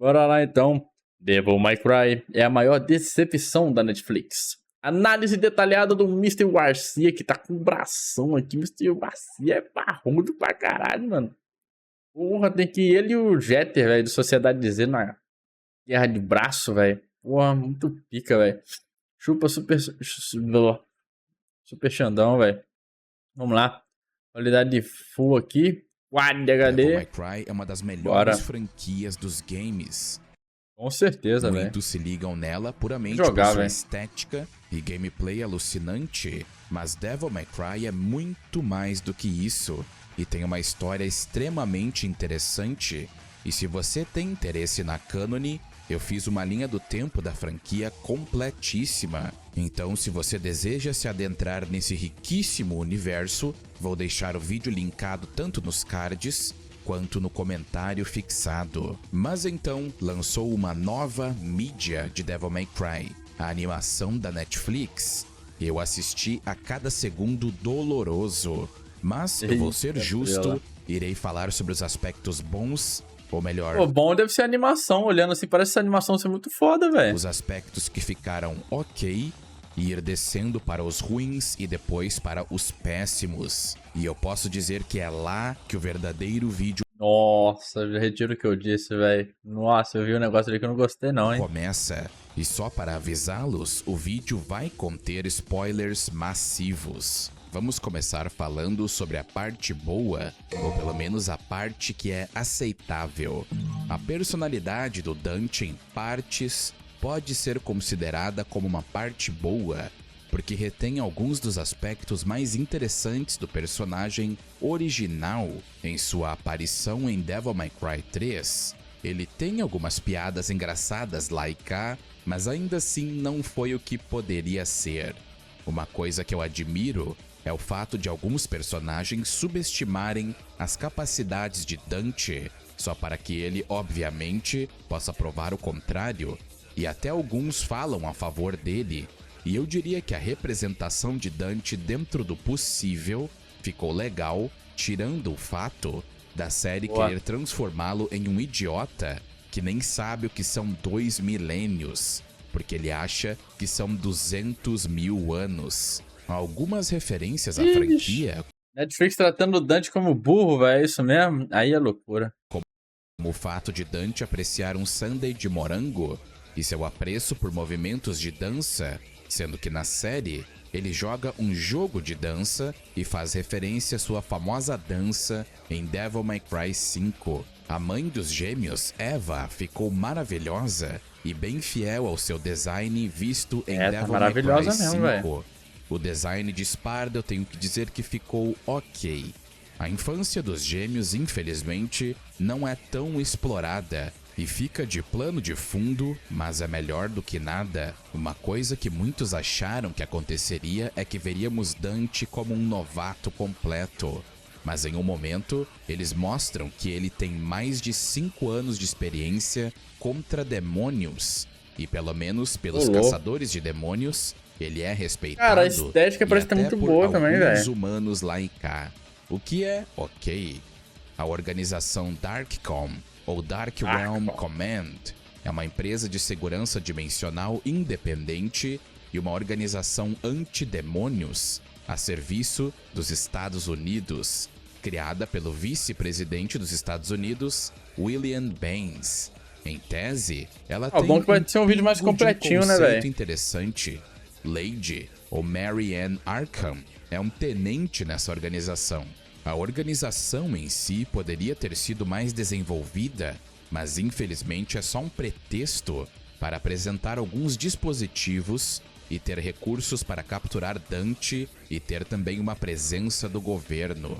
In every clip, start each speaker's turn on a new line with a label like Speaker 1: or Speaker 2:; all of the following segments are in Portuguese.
Speaker 1: Bora lá então. Devil May Cry é a maior decepção da Netflix. Análise detalhada do Mr. Garcia, que tá com um bração aqui. Mr. Garcia é parrudo pra caralho, mano. Porra, tem que ir ele e o Jeter, velho, do Sociedade Z na guerra de braço, velho. Porra, muito pica, velho. Chupa super Xandão, velho. Vamos lá. Qualidade full aqui. Quad HD.
Speaker 2: Devil May Cry é uma das melhores franquias dos games.
Speaker 1: Com certeza, velho.
Speaker 2: Muitos se ligam nela puramente
Speaker 1: Jogar,
Speaker 2: por sua
Speaker 1: véio.
Speaker 2: estética e gameplay alucinante, mas Devil May Cry é muito mais do que isso e tem uma história extremamente interessante. E se você tem interesse na cânone, eu fiz uma linha do tempo da franquia completíssima. Então, se você deseja se adentrar nesse riquíssimo universo, vou deixar o vídeo linkado tanto nos cards quanto no comentário fixado. Mas então, lançou uma nova mídia de Devil May Cry, a animação da Netflix. Eu assisti a cada segundo doloroso, mas eu vou ser justo, irei falar sobre os aspectos bons, ou melhor...
Speaker 1: Pô, bom deve ser a animação, olhando assim, parece essa animação ser muito foda, velho.
Speaker 2: Os aspectos que ficaram ok, e ir descendo para os ruins e depois para os péssimos. E eu posso dizer que é lá que o verdadeiro vídeo...
Speaker 1: Nossa, eu retiro o que eu disse, velho. Nossa, eu vi um negócio ali que eu não gostei não, hein.
Speaker 2: Começa. E só para avisá-los, o vídeo vai conter spoilers massivos. Vamos começar falando sobre a parte boa, ou pelo menos a parte que é aceitável. A personalidade do Dante em partes pode ser considerada como uma parte boa, porque retém alguns dos aspectos mais interessantes do personagem original em sua aparição em Devil May Cry 3. Ele tem algumas piadas engraçadas lá e cá, mas ainda assim não foi o que poderia ser. Uma coisa que eu admiro é o fato de alguns personagens subestimarem as capacidades de Dante, só para que ele, obviamente, possa provar o contrário, e até alguns falam a favor dele. E eu diria que a representação de Dante dentro do possível ficou legal, tirando o fato da série querer transformá-lo em um idiota que nem sabe o que são 2 milênios, porque ele acha que são 200 mil anos. Algumas referências à franquia,
Speaker 1: Netflix tratando o Dante como burro, velho, é isso mesmo? Aí é loucura.
Speaker 2: como o fato de Dante apreciar um sundae de morango e seu apreço por movimentos de dança, sendo que na série ele joga um jogo de dança e faz referência à sua famosa dança em Devil May Cry 5. A mãe dos gêmeos, Eva, ficou maravilhosa e bem fiel ao seu design visto em Devil May Cry 5. O design de Sparda eu tenho que dizer que ficou ok. A infância dos gêmeos, infelizmente, não é tão explorada e fica de plano de fundo, mas é melhor do que nada. Uma coisa que muitos acharam que aconteceria é que veríamos Dante como um novato completo. Mas em um momento, eles mostram que ele tem mais de 5 anos de experiência contra demônios. E pelo menos pelos caçadores de demônios, ele é respeitado.
Speaker 1: Cara, a estética parece estar muito boa também, velho.
Speaker 2: Os humanos lá e cá. O que é ok. A organização Darkcom, ou Dark Realm Command, é uma empresa de segurança dimensional independente e uma organização anti-demônios a serviço dos Estados Unidos, criada pelo vice-presidente dos Estados Unidos, William Baines. Em tese, ela tem
Speaker 1: bom que vai ser um vídeo mais completinho, né, velho?
Speaker 2: Interessante. Lady, ou Mary Ann Arkham, é um tenente nessa organização. A organização em si poderia ter sido mais desenvolvida, mas infelizmente é só um pretexto para apresentar alguns dispositivos e ter recursos para capturar Dante e ter também uma presença do governo.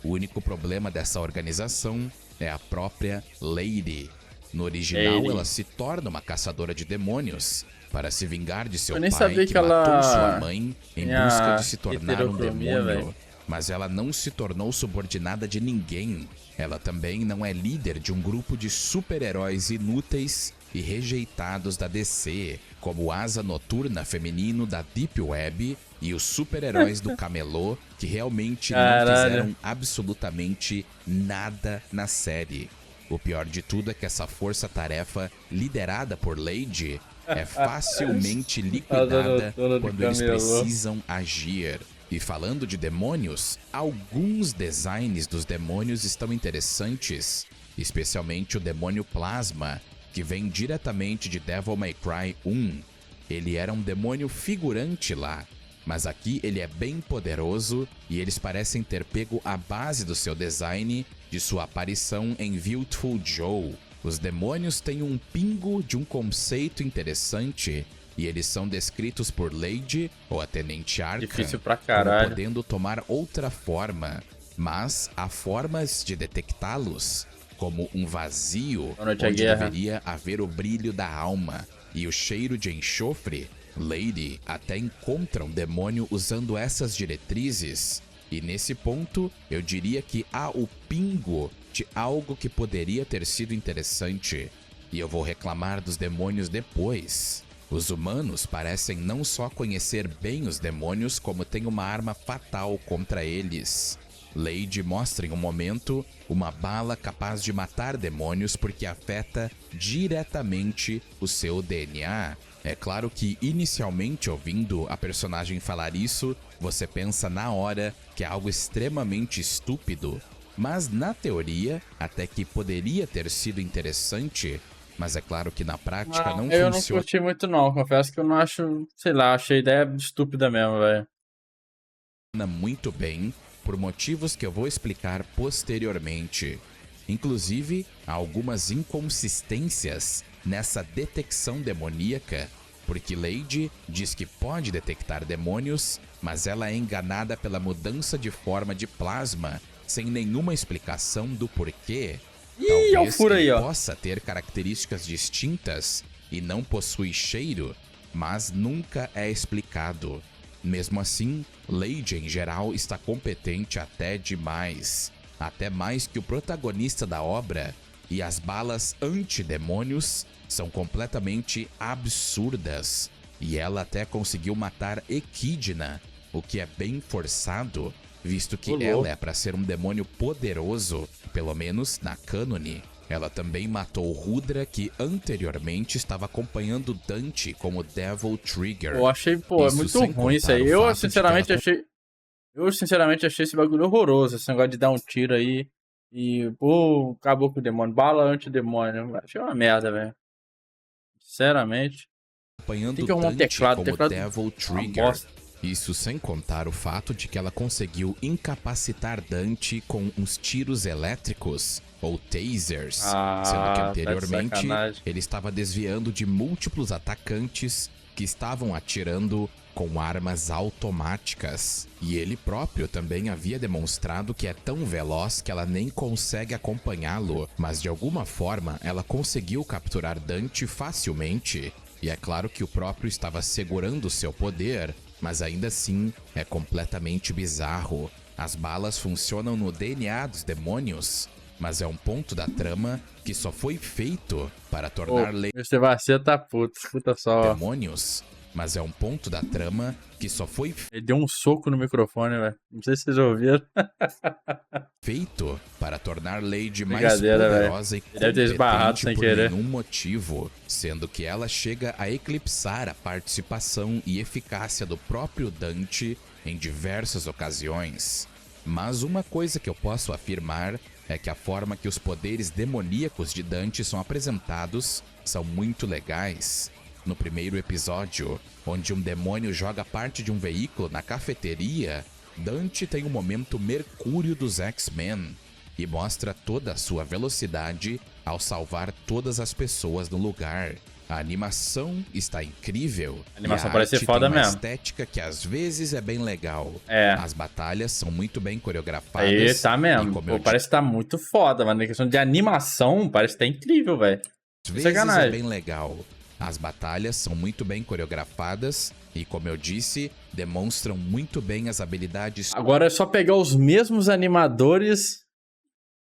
Speaker 2: O único problema dessa organização é a própria Lady. No original, ela se torna uma caçadora de demônios para se vingar de seu pai que matou sua mãe em busca de se tornar um demônio. Mas ela não se tornou subordinada de ninguém. Ela também não é líder de um grupo de super-heróis inúteis e rejeitados da DC, como o Asa Noturna feminino da Deep Web e os super-heróis do Camelô, que realmente não fizeram absolutamente nada na série. O pior de tudo é que essa força-tarefa, liderada por Lady, é facilmente liquidada quando eles precisam agir. E falando de demônios, alguns designs dos demônios estão interessantes, especialmente o demônio Plasma, que vem diretamente de Devil May Cry 1. Ele era um demônio figurante lá, mas aqui ele é bem poderoso e eles parecem ter pego a base do seu design de sua aparição em Beautiful Joe. Os demônios têm um pingo de um conceito interessante e eles são descritos por Lady ou a Tenente Arca
Speaker 1: Difícil pra caralho.
Speaker 2: como podendo tomar outra forma, mas há formas de detectá-los, como um vazio onde deveria haver o brilho da alma e o cheiro de enxofre. Lady até encontra um demônio usando essas diretrizes, e nesse ponto eu diria que há o pingo de algo que poderia ter sido interessante, e eu vou reclamar dos demônios depois. Os humanos parecem não só conhecer bem os demônios, como têm uma arma fatal contra eles. Lady mostra em um momento uma bala capaz de matar demônios porque afeta diretamente o seu DNA. É claro que, inicialmente, ouvindo a personagem falar isso, você pensa na hora que é algo extremamente estúpido. Mas, na teoria, até que poderia ter sido interessante, mas é claro que na prática não
Speaker 1: eu
Speaker 2: funciona.
Speaker 1: Eu não curti muito não, confesso que eu não acho, sei lá, achei a ideia estúpida mesmo, velho.
Speaker 2: Muito bem, por motivos que eu vou explicar posteriormente. Inclusive, há algumas inconsistências nessa detecção demoníaca, porque Lady diz que pode detectar demônios, mas ela é enganada pela mudança de forma de plasma, sem nenhuma explicação do porquê. Talvez ele possa ter características distintas e não possui cheiro, mas nunca é explicado. Mesmo assim, Lady em geral está competente até demais. Até mais que o protagonista da obra, e as balas antidemônios são completamente absurdas. E ela até conseguiu matar Equidna, o que é bem forçado, visto que ela é para ser um demônio poderoso, pelo menos na cânone. Ela também matou Rudra, que anteriormente estava acompanhando Dante como Devil Trigger.
Speaker 1: Eu achei, é muito ruim isso aí. Eu sinceramente achei esse bagulho horroroso, esse negócio de dar um tiro aí e, acabou com o demônio. Bala antidemônio. Achei uma merda, velho. Sinceramente.
Speaker 2: Acompanhando
Speaker 1: tem que arrumar um teclado,
Speaker 2: como Devil Trigger. Isso sem contar o fato de que ela conseguiu incapacitar Dante com uns tiros elétricos, ou tasers, sendo que anteriormente ele estava desviando de múltiplos atacantes que estavam atirando com armas automáticas. E ele próprio também havia demonstrado que é tão veloz que ela nem consegue acompanhá-lo, mas de alguma forma ela conseguiu capturar Dante facilmente. E é claro que o próprio estava segurando seu poder, mas ainda assim é completamente bizarro. As balas funcionam no DNA dos demônios, mas é um ponto da trama que só foi feito para tornar
Speaker 1: Mr. Vacina tá puto, escuta só.
Speaker 2: Demônios, mas é um ponto da trama que só foi
Speaker 1: Ele deu um soco no microfone, velho. Não sei se vocês ouviram.
Speaker 2: feito para tornar Lady mais poderosa e competente por nenhum motivo, sendo que ela chega a eclipsar a participação e eficácia do próprio Dante em diversas ocasiões. Mas uma coisa que eu posso afirmar é que a forma que os poderes demoníacos de Dante são apresentados são muito legais. No primeiro episódio, onde um demônio joga parte de um veículo na cafeteria, Dante tem o momento Mercúrio dos X-Men e mostra toda a sua velocidade ao salvar todas as pessoas no lugar. A animação está incrível.
Speaker 1: A animação parece ser foda mesmo.
Speaker 2: Uma estética que às vezes é bem legal. As batalhas são muito bem coreografadas.
Speaker 1: Aí tá mesmo. Parece que tá muito foda, mas na questão de animação, parece que tá incrível, velho.
Speaker 2: Às vezes é bem legal. As batalhas são muito bem coreografadas e, como eu disse, demonstram muito bem as habilidades.
Speaker 1: Agora é só pegar os mesmos animadores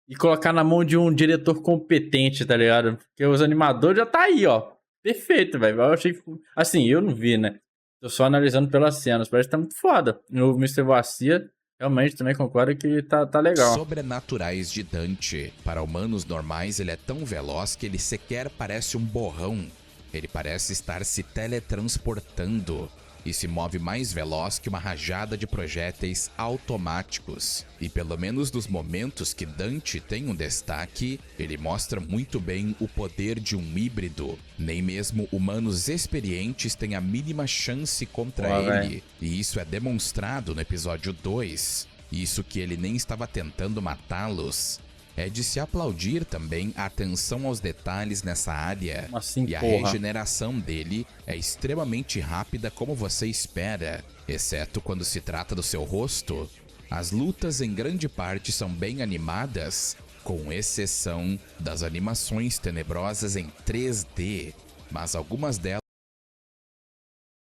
Speaker 1: e colocar na mão de um diretor competente, tá ligado? Porque os animadores já tá aí, ó. Perfeito, velho. Eu achei... Assim, eu não vi, né? Tô só analisando pelas cenas. Parece que tá muito foda. O Mr. Vacina Realmente também concordo que tá legal.
Speaker 2: Sobrenaturais de Dante. Para humanos normais, ele é tão veloz que ele sequer parece um borrão. Ele parece estar se teletransportando e se move mais veloz que uma rajada de projéteis automáticos. E pelo menos nos momentos que Dante tem um destaque, ele mostra muito bem o poder de um híbrido. Nem mesmo humanos experientes têm a mínima chance contra ele. E isso é demonstrado no episódio 2. Isso que ele nem estava tentando matá-los. É de se aplaudir também a atenção aos detalhes nessa área.
Speaker 1: Assim,
Speaker 2: e a
Speaker 1: porra.
Speaker 2: regeneração dele é extremamente rápida como você espera, exceto quando se trata do seu rosto. As lutas em grande parte são bem animadas, com exceção das animações tenebrosas em 3D, mas algumas delas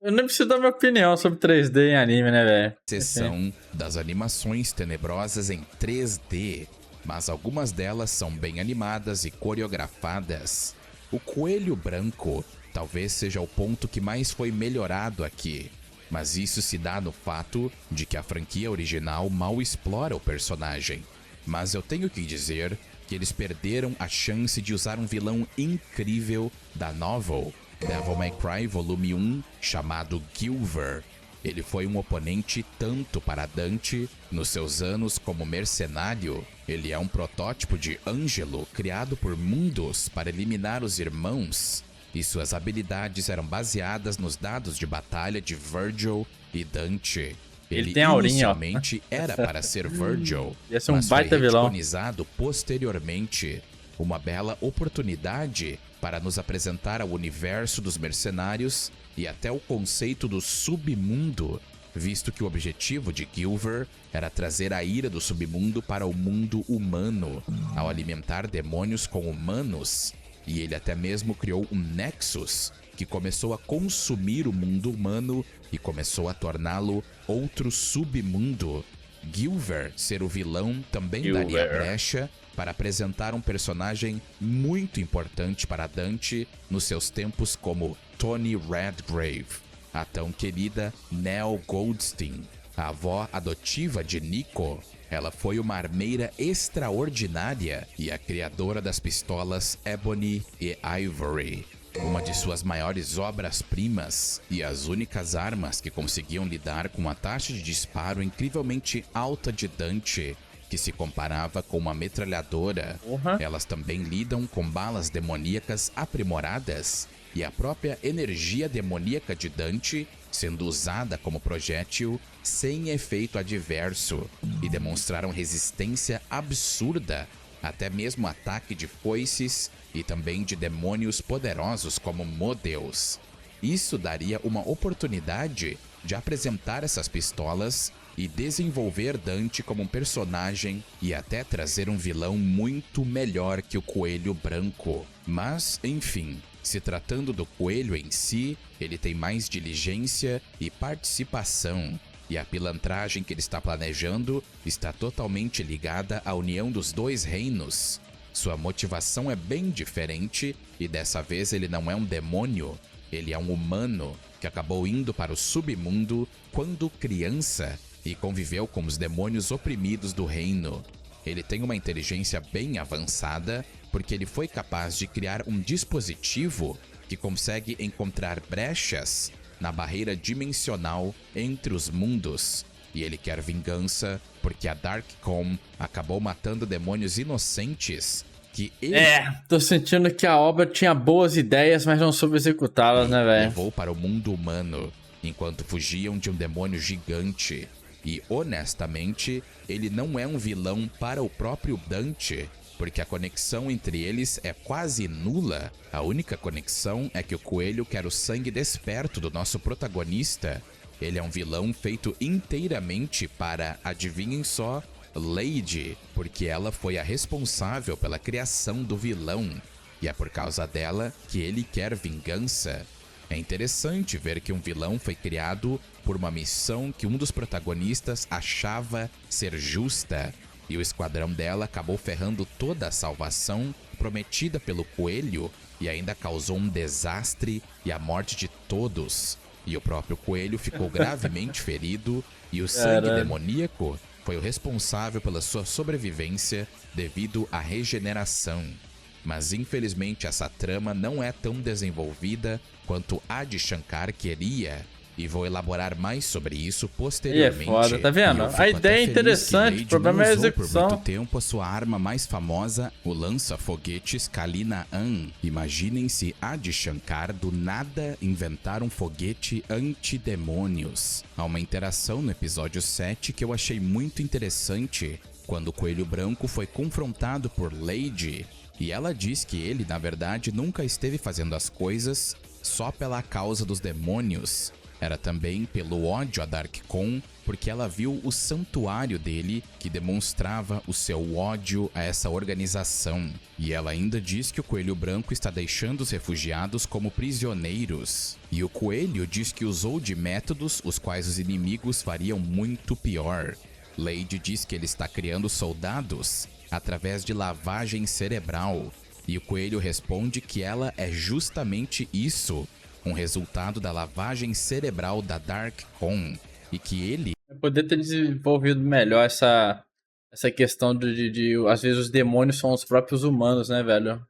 Speaker 1: Eu nem preciso dar minha opinião sobre 3D em anime, né, velho?
Speaker 2: exceção das animações tenebrosas em 3D, mas algumas delas são bem animadas e coreografadas. O coelho branco talvez seja o ponto que mais foi melhorado aqui, mas isso se dá no fato de que a franquia original mal explora o personagem. Mas eu tenho que dizer que eles perderam a chance de usar um vilão incrível da novel, Devil May Cry Volume 1, chamado Gilver. Ele foi um oponente tanto para Dante, nos seus anos como mercenário. Ele é um protótipo de Ângelo criado por Mundus para eliminar os irmãos, e suas habilidades eram baseadas nos dados de batalha de Virgil e Dante. Ele
Speaker 1: tem aurinha, ó.
Speaker 2: inicialmente era para ser Virgil,
Speaker 1: Ia ser um
Speaker 2: mas foi
Speaker 1: baita vilão.
Speaker 2: retconizado posteriormente. Uma bela oportunidade para nos apresentar ao universo dos mercenários e até o conceito do submundo, visto que o objetivo de Gilver era trazer a ira do submundo para o mundo humano, ao alimentar demônios com humanos, e ele até mesmo criou um Nexus, que começou a consumir o mundo humano e começou a torná-lo outro submundo. Gilver ser o vilão também daria brecha para apresentar um personagem muito importante para Dante nos seus tempos como Tony Redgrave, a tão querida Nell Goldstein, a avó adotiva de Nico. Ela foi uma armeira extraordinária e a criadora das pistolas Ebony e Ivory, uma de suas maiores obras-primas e as únicas armas que conseguiam lidar com a taxa de disparo incrivelmente alta de Dante, que se comparava com uma metralhadora. Elas também lidam com balas demoníacas aprimoradas e a própria energia demoníaca de Dante sendo usada como projétil sem efeito adverso, e demonstraram resistência absurda, até mesmo ataque de foices e também de demônios poderosos como Modeus. Isso daria uma oportunidade de apresentar essas pistolas e desenvolver Dante como um personagem e até trazer um vilão muito melhor que o Coelho Branco. Mas, enfim, se tratando do Coelho em si, ele tem mais diligência e participação, e a pilantragem que ele está planejando está totalmente ligada à união dos dois reinos. Sua motivação é bem diferente e dessa vez ele não é um demônio, ele é um humano que acabou indo para o submundo quando criança e conviveu com os demônios oprimidos do reino. Ele tem uma inteligência bem avançada porque ele foi capaz de criar um dispositivo que consegue encontrar brechas na barreira dimensional entre os mundos. E ele quer vingança porque a Darkcom acabou matando demônios inocentes que ele
Speaker 1: tô sentindo que a obra tinha boas ideias, mas não soube executá-las, né, velho?
Speaker 2: levou para o mundo humano, enquanto fugiam de um demônio gigante. E, honestamente, ele não é um vilão para o próprio Dante, porque a conexão entre eles é quase nula. A única conexão é que o coelho quer o sangue desperto do nosso protagonista. Ele é um vilão feito inteiramente para, adivinhem só, Lady, porque ela foi a responsável pela criação do vilão, e é por causa dela que ele quer vingança. É interessante ver que um vilão foi criado por uma missão que um dos protagonistas achava ser justa, e o esquadrão dela acabou ferrando toda a salvação prometida pelo coelho e ainda causou um desastre e a morte de todos. E o próprio coelho ficou gravemente ferido e o sangue demoníaco foi o responsável pela sua sobrevivência devido à regeneração. Mas infelizmente essa trama não é tão desenvolvida quanto Adi Shankar queria, e vou elaborar mais sobre isso posteriormente.
Speaker 1: E é foda, tá vendo? A ideia é interessante, o problema é a execução.
Speaker 2: Por muito tempo a sua arma mais famosa, o lança-foguetes Kalina An. Imaginem se Adi Shankar do nada inventar um foguete antidemônios. Há uma interação no episódio 7 que eu achei muito interessante, quando o Coelho Branco foi confrontado por Lady, e ela diz que ele, na verdade, nunca esteve fazendo as coisas só pela causa dos demônios. Era também pelo ódio a Darkkon, porque ela viu o santuário dele, que demonstrava o seu ódio a essa organização. E ela ainda diz que o Coelho Branco está deixando os refugiados como prisioneiros. E o Coelho diz que usou de métodos os quais os inimigos fariam muito pior. Lady diz que ele está criando soldados através de lavagem cerebral. E o Coelho responde que ela é justamente isso, um resultado da lavagem cerebral da Darkkon, e que ele
Speaker 1: poder ter desenvolvido melhor essa questão de às vezes os demônios são os próprios humanos, né, velho?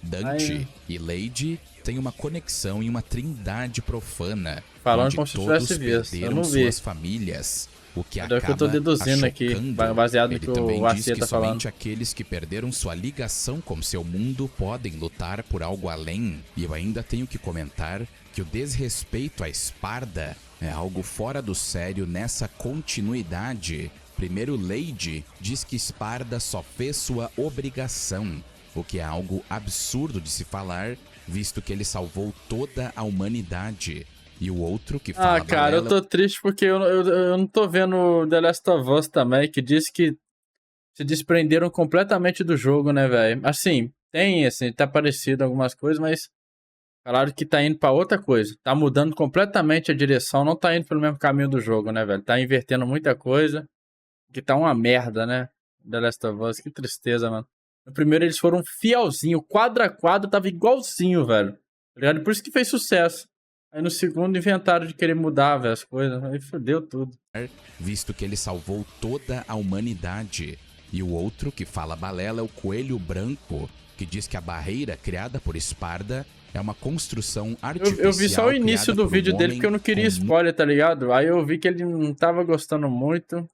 Speaker 2: Dante e Lady têm uma conexão em uma trindade profana,
Speaker 1: falando
Speaker 2: onde
Speaker 1: como se
Speaker 2: todos
Speaker 1: tivesse visto. Eu
Speaker 2: perderam
Speaker 1: não vi.
Speaker 2: suas famílias. O que
Speaker 1: É o
Speaker 2: acaba
Speaker 1: que eu tô deduzindo aqui, baseado no
Speaker 2: Ele
Speaker 1: que
Speaker 2: também
Speaker 1: o
Speaker 2: diz
Speaker 1: Acia
Speaker 2: que
Speaker 1: tá falando.
Speaker 2: somente aqueles que perderam sua ligação com seu mundo podem lutar por algo além. E eu ainda tenho que comentar que o desrespeito à Sparda é algo fora do sério nessa continuidade. Primeiro, Lady diz que Sparda só fez sua obrigação, o que é algo absurdo de se falar, visto que ele salvou toda a humanidade. E o outro que fala
Speaker 1: cara, eu tô triste porque eu não tô vendo The Last of Us também, que diz que se desprenderam completamente do jogo, né, velho? Assim, tá parecido algumas coisas, mas falaram que tá indo pra outra coisa. Tá mudando completamente a direção, não tá indo pelo mesmo caminho do jogo, né, velho? Tá invertendo muita coisa, que tá uma merda, né? The Last of Us, que tristeza, mano. No primeiro eles foram fielzinho, quadro a quadro tava igualzinho, velho. Tá ligado? Por isso que fez sucesso. Aí no segundo inventaram de querer mudar, velho, as coisas. Aí fodeu tudo.
Speaker 2: Visto que ele salvou toda a humanidade. E o outro que fala balela é o Coelho Branco, que diz que a barreira criada por Sparda é uma construção artificial.
Speaker 1: Eu vi só o início do vídeo dele porque eu não queria spoiler, tá ligado? Aí eu vi que ele não tava gostando muito.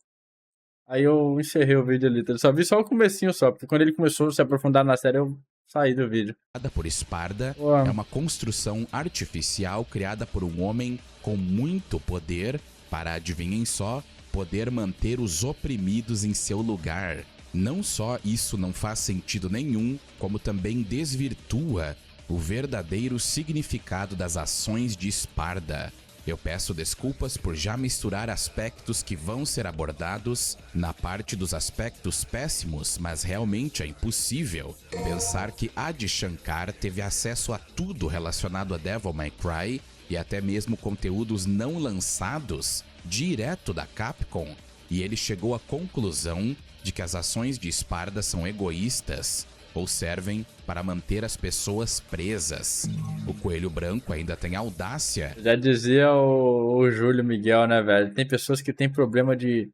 Speaker 1: Aí eu encerrei o vídeo ali. Só vi só o comecinho só, porque quando ele começou a se aprofundar na série, eu saí do vídeo.
Speaker 2: Por Sparda é uma construção artificial criada por um homem com muito poder para, adivinhem só, poder manter os oprimidos em seu lugar. Não só isso não faz sentido nenhum, como também desvirtua o verdadeiro significado das ações de Sparda. Eu peço desculpas por já misturar aspectos que vão ser abordados na parte dos aspectos péssimos, mas realmente é impossível pensar que Adi Shankar teve acesso a tudo relacionado a Devil May Cry e até mesmo conteúdos não lançados direto da Capcom, e ele chegou à conclusão de que as ações de Sparda são egoístas ou servem para manter as pessoas presas. O Coelho Branco ainda tem audácia.
Speaker 1: Já dizia o Júlio Miguel, né, velho? Tem pessoas que têm problema de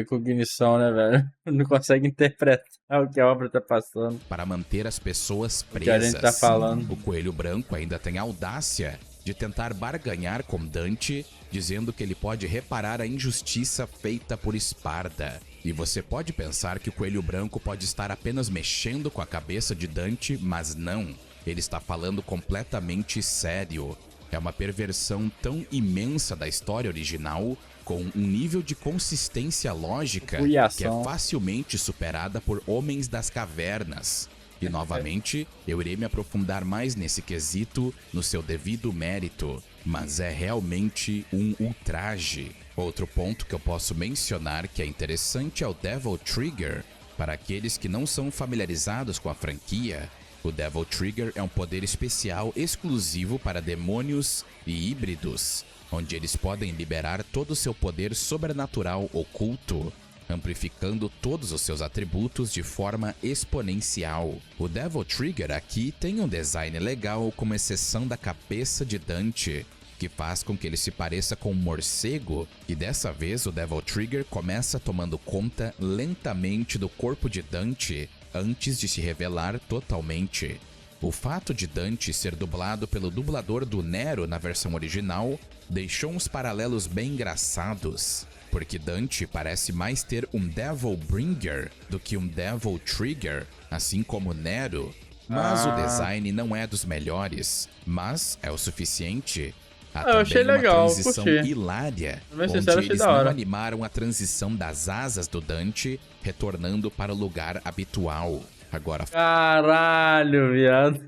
Speaker 1: cognição, né, velho? Não conseguem interpretar o que a obra tá passando.
Speaker 2: Para manter as pessoas presas.
Speaker 1: O que a gente tá falando.
Speaker 2: O Coelho Branco ainda tem audácia de tentar barganhar com Dante, dizendo que ele pode reparar a injustiça feita por Sparda. E você pode pensar que o Coelho Branco pode estar apenas mexendo com a cabeça de Dante, mas não. Ele está falando completamente sério. É uma perversão tão imensa da história original, com um nível de consistência lógica que é facilmente superada por Homens das Cavernas. E novamente, eu irei me aprofundar mais nesse quesito no seu devido mérito, mas é realmente um ultraje. Outro ponto que eu posso mencionar que é interessante é o Devil Trigger. Para aqueles que não são familiarizados com a franquia, o Devil Trigger é um poder especial exclusivo para demônios e híbridos, onde eles podem liberar todo o seu poder sobrenatural oculto, amplificando todos os seus atributos de forma exponencial. O Devil Trigger aqui tem um design legal, com exceção da cabeça de Dante, que faz com que ele se pareça com um morcego, e dessa vez o Devil Trigger começa tomando conta lentamente do corpo de Dante antes de se revelar totalmente. O fato de Dante ser dublado pelo dublador do Nero na versão original deixou uns paralelos bem engraçados, porque Dante parece mais ter um Devil Bringer do que um Devil Trigger, assim como Nero, mas o design não é dos melhores, mas é o suficiente. Há
Speaker 1: Eu achei
Speaker 2: também
Speaker 1: legal,
Speaker 2: uma transição
Speaker 1: curti.
Speaker 2: hilária,
Speaker 1: Pra ser
Speaker 2: onde
Speaker 1: sincero, achei
Speaker 2: eles
Speaker 1: da
Speaker 2: não
Speaker 1: hora.
Speaker 2: animaram a transição das asas do Dante, retornando para o lugar habitual. Agora,
Speaker 1: Caralho, viado.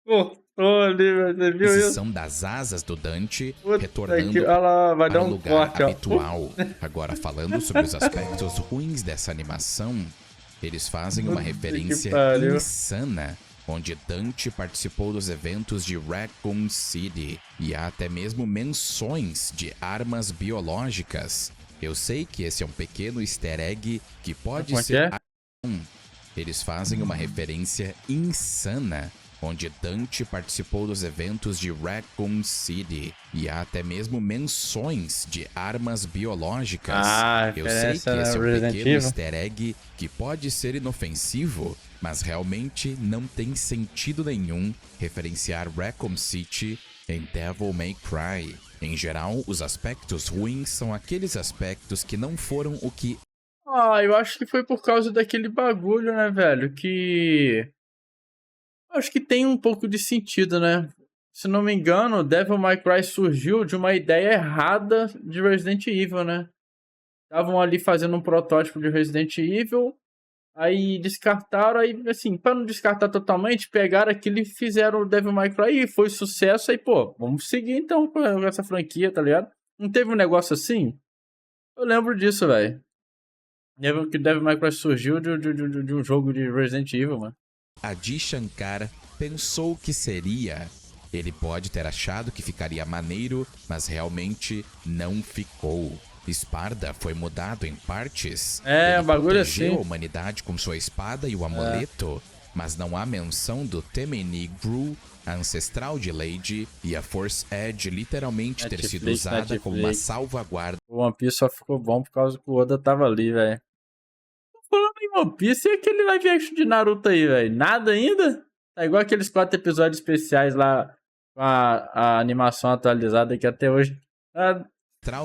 Speaker 1: Cortou ali, velho. Você viu isso?
Speaker 2: transição das asas do Dante,
Speaker 1: Puta que...
Speaker 2: retornando
Speaker 1: Olha lá, vai
Speaker 2: para
Speaker 1: dar
Speaker 2: o
Speaker 1: um
Speaker 2: lugar
Speaker 1: corte, ó.
Speaker 2: habitual. Agora, falando sobre os aspectos ruins dessa animação, eles fazem uma
Speaker 1: Puta que
Speaker 2: referência
Speaker 1: pariu.
Speaker 2: insana, onde Dante participou dos eventos de Raccoon City, e há até mesmo menções de armas biológicas. Eu sei que esse é um pequeno easter egg que pode
Speaker 1: Como é que
Speaker 2: ser...
Speaker 1: é?
Speaker 2: Eles fazem uma referência insana, onde Dante participou dos eventos de Raccoon City, e há até mesmo menções de armas biológicas.
Speaker 1: Ah,
Speaker 2: Eu sei que
Speaker 1: referência
Speaker 2: esse é um
Speaker 1: Resident
Speaker 2: pequeno
Speaker 1: Evil.
Speaker 2: easter egg que pode ser inofensivo, mas realmente não tem sentido nenhum referenciar Raccoon City em Devil May Cry. Em geral, os aspectos ruins são aqueles aspectos que não foram o que...
Speaker 1: Ah, eu acho que foi por causa daquele bagulho, né, velho? Que... Acho que tem um pouco de sentido, né? Se não me engano, Devil May Cry surgiu de uma ideia errada de Resident Evil, né? Estavam ali fazendo um protótipo de Resident Evil, aí descartaram, aí assim, para não descartar totalmente, pegaram aquilo e fizeram o Devil May Cry e foi sucesso, aí pô, vamos seguir então com essa franquia, tá ligado? Não teve um negócio assim? Eu lembro disso, velho. Lembro que Devil May Cry surgiu de um jogo de Resident Evil, mano.
Speaker 2: Adi Shankar pensou que seria. Ele pode ter achado que ficaria maneiro, mas realmente não ficou. Sparda foi mudado em partes.
Speaker 1: É,
Speaker 2: Ele
Speaker 1: um bagulho
Speaker 2: protegeu
Speaker 1: assim.
Speaker 2: a humanidade com sua espada e o amuleto, mas não há menção do Temeni Gru, a ancestral de Lady, e a Force Edge literalmente ter sido
Speaker 1: Netflix,
Speaker 2: usada como uma
Speaker 1: Netflix.
Speaker 2: salvaguarda.
Speaker 1: O One Piece só ficou bom por causa que o Oda tava ali, velho. Falando em One Piece, e aquele live action de Naruto aí, velho? Nada ainda? Tá igual aqueles 4 episódios especiais lá com a animação atualizada que até hoje.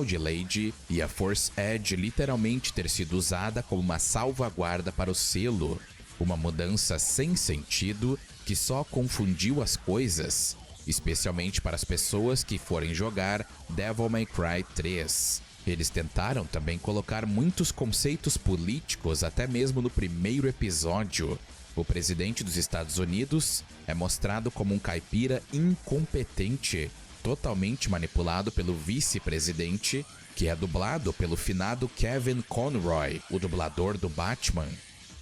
Speaker 2: De Lady e a Force Edge literalmente ter sido usada como uma salvaguarda para o selo, uma mudança sem sentido que só confundiu as coisas, especialmente para as pessoas que forem jogar Devil May Cry 3. Eles tentaram também colocar muitos conceitos políticos até mesmo no primeiro episódio. O presidente dos Estados Unidos é mostrado como um caipira incompetente, totalmente manipulado pelo vice-presidente, que é dublado pelo finado Kevin Conroy, o dublador do Batman.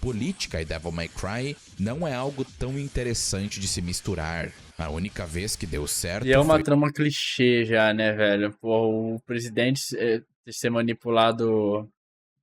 Speaker 2: Política e Devil May Cry não é algo tão interessante de se misturar. A única vez que deu certo
Speaker 1: E é uma
Speaker 2: foi...
Speaker 1: trama clichê já, né, velho? Pô, o presidente ser manipulado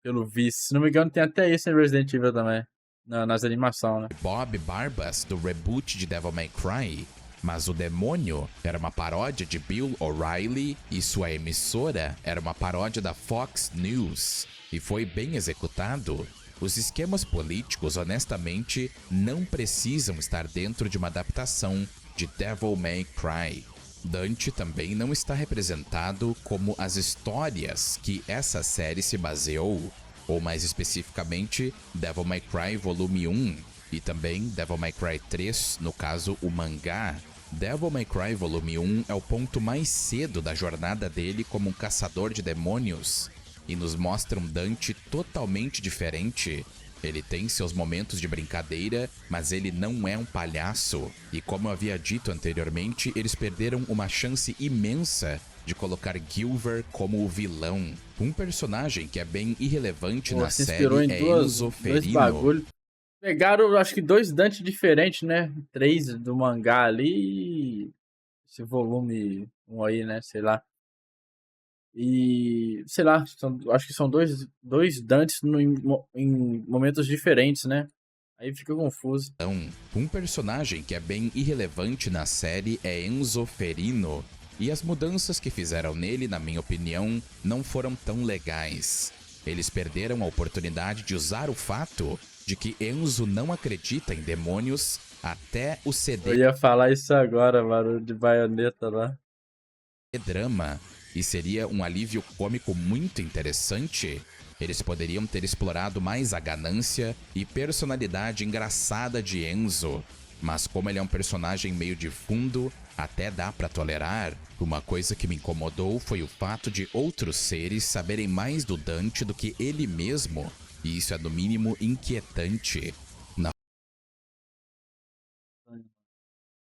Speaker 1: pelo vice. Se não me engano, tem até isso em Resident Evil também. Nas animações, né?
Speaker 2: Bob Barbas, do reboot de Devil May Cry, mas o demônio era uma paródia de Bill O'Reilly e sua emissora era uma paródia da Fox News, e foi bem executado. Os esquemas políticos, honestamente, não precisam estar dentro de uma adaptação de Devil May Cry. Dante também não está representado como as histórias que essa série se baseou, ou mais especificamente, Devil May Cry Volume 1 e também Devil May Cry 3, no caso o mangá. Devil May Cry Volume 1 é o ponto mais cedo da jornada dele como um caçador de demônios e nos mostra um Dante totalmente diferente. Ele tem seus momentos de brincadeira, mas ele não é um palhaço. E como eu havia dito anteriormente, eles perderam uma chance imensa de colocar Gilver como o vilão. Um personagem que é bem irrelevante na
Speaker 1: se inspirou
Speaker 2: série
Speaker 1: em
Speaker 2: é
Speaker 1: dois
Speaker 2: Enzo Ferino.
Speaker 1: bagulho. Pegaram, acho que 2 Dante diferentes, né? 3 do mangá ali e esse volume 1 aí, né? Sei lá. E, sei lá, acho que são dois Dantes em momentos diferentes, né? Aí fica confuso.
Speaker 2: Um personagem que é bem irrelevante na série é Enzo Ferino. E as mudanças que fizeram nele, na minha opinião, não foram tão legais. Eles perderam a oportunidade de usar o fato de que Enzo não acredita em demônios até o
Speaker 1: Eu
Speaker 2: CD
Speaker 1: ia falar isso agora, mano, de baioneta lá.
Speaker 2: drama, e seria um alívio cômico muito interessante. Eles poderiam ter explorado mais a ganância e personalidade engraçada de Enzo. Mas como ele é um personagem meio de fundo, até dá pra tolerar. Uma coisa que me incomodou foi o fato de outros seres saberem mais do Dante do que ele mesmo, e isso é no mínimo inquietante. Na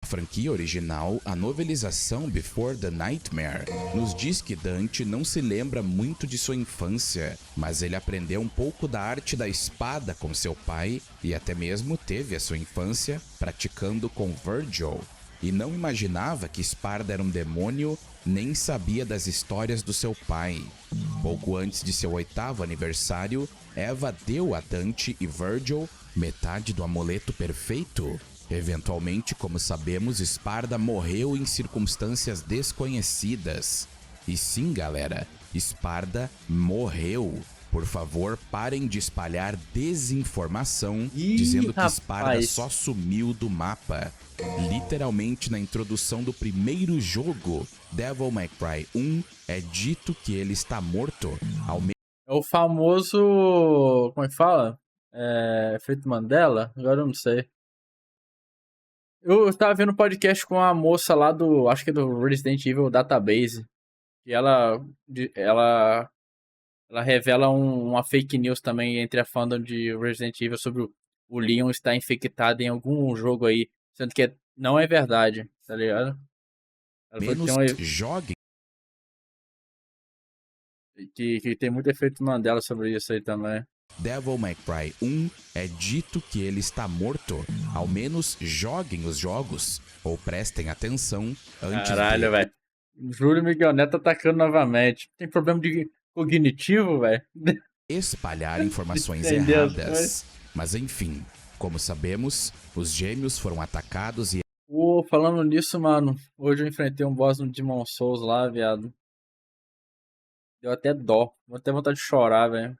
Speaker 2: franquia original, a novelização Before the Nightmare nos diz que Dante não se lembra muito de sua infância, mas ele aprendeu um pouco da arte da espada com seu pai e até mesmo teve a sua infância praticando com Virgil. E não imaginava que Sparda era um demônio, nem sabia das histórias do seu pai. Pouco antes de seu 8º aniversário, Eva deu a Dante e Virgil metade do amuleto perfeito. Eventualmente, como sabemos, Sparda morreu em circunstâncias desconhecidas. E sim, galera, Sparda morreu. Por favor, parem de espalhar desinformação dizendo que Sparda só sumiu do mapa. Literalmente, na introdução do primeiro jogo, Devil May Cry 1, é dito que ele está morto.
Speaker 1: É o famoso... Como é que fala? Efeito Mandela? Agora eu não sei. Eu tava vendo um podcast com a moça lá do... Acho que é do Resident Evil Database. E ela revela uma fake news também entre a fandom de Resident Evil sobre o Leon estar infectado em algum jogo aí. Sendo que não é verdade, tá ligado? Ela falou
Speaker 2: Menos joguem.
Speaker 1: que tem muito efeito Mandela sobre isso aí também.
Speaker 2: Devil May Cry 1 é dito que ele está morto. Ao menos joguem os jogos ou prestem atenção antes.
Speaker 1: Caralho, velho. Júlio Miguel Neto atacando novamente. Tem problema de cognitivo, velho?
Speaker 2: Espalhar informações erradas. Mas enfim, como sabemos, os gêmeos foram atacados e
Speaker 1: Falando nisso, mano, hoje eu enfrentei um boss no Demon Souls lá, viado. Deu até dó. Deu até vontade de chorar, velho.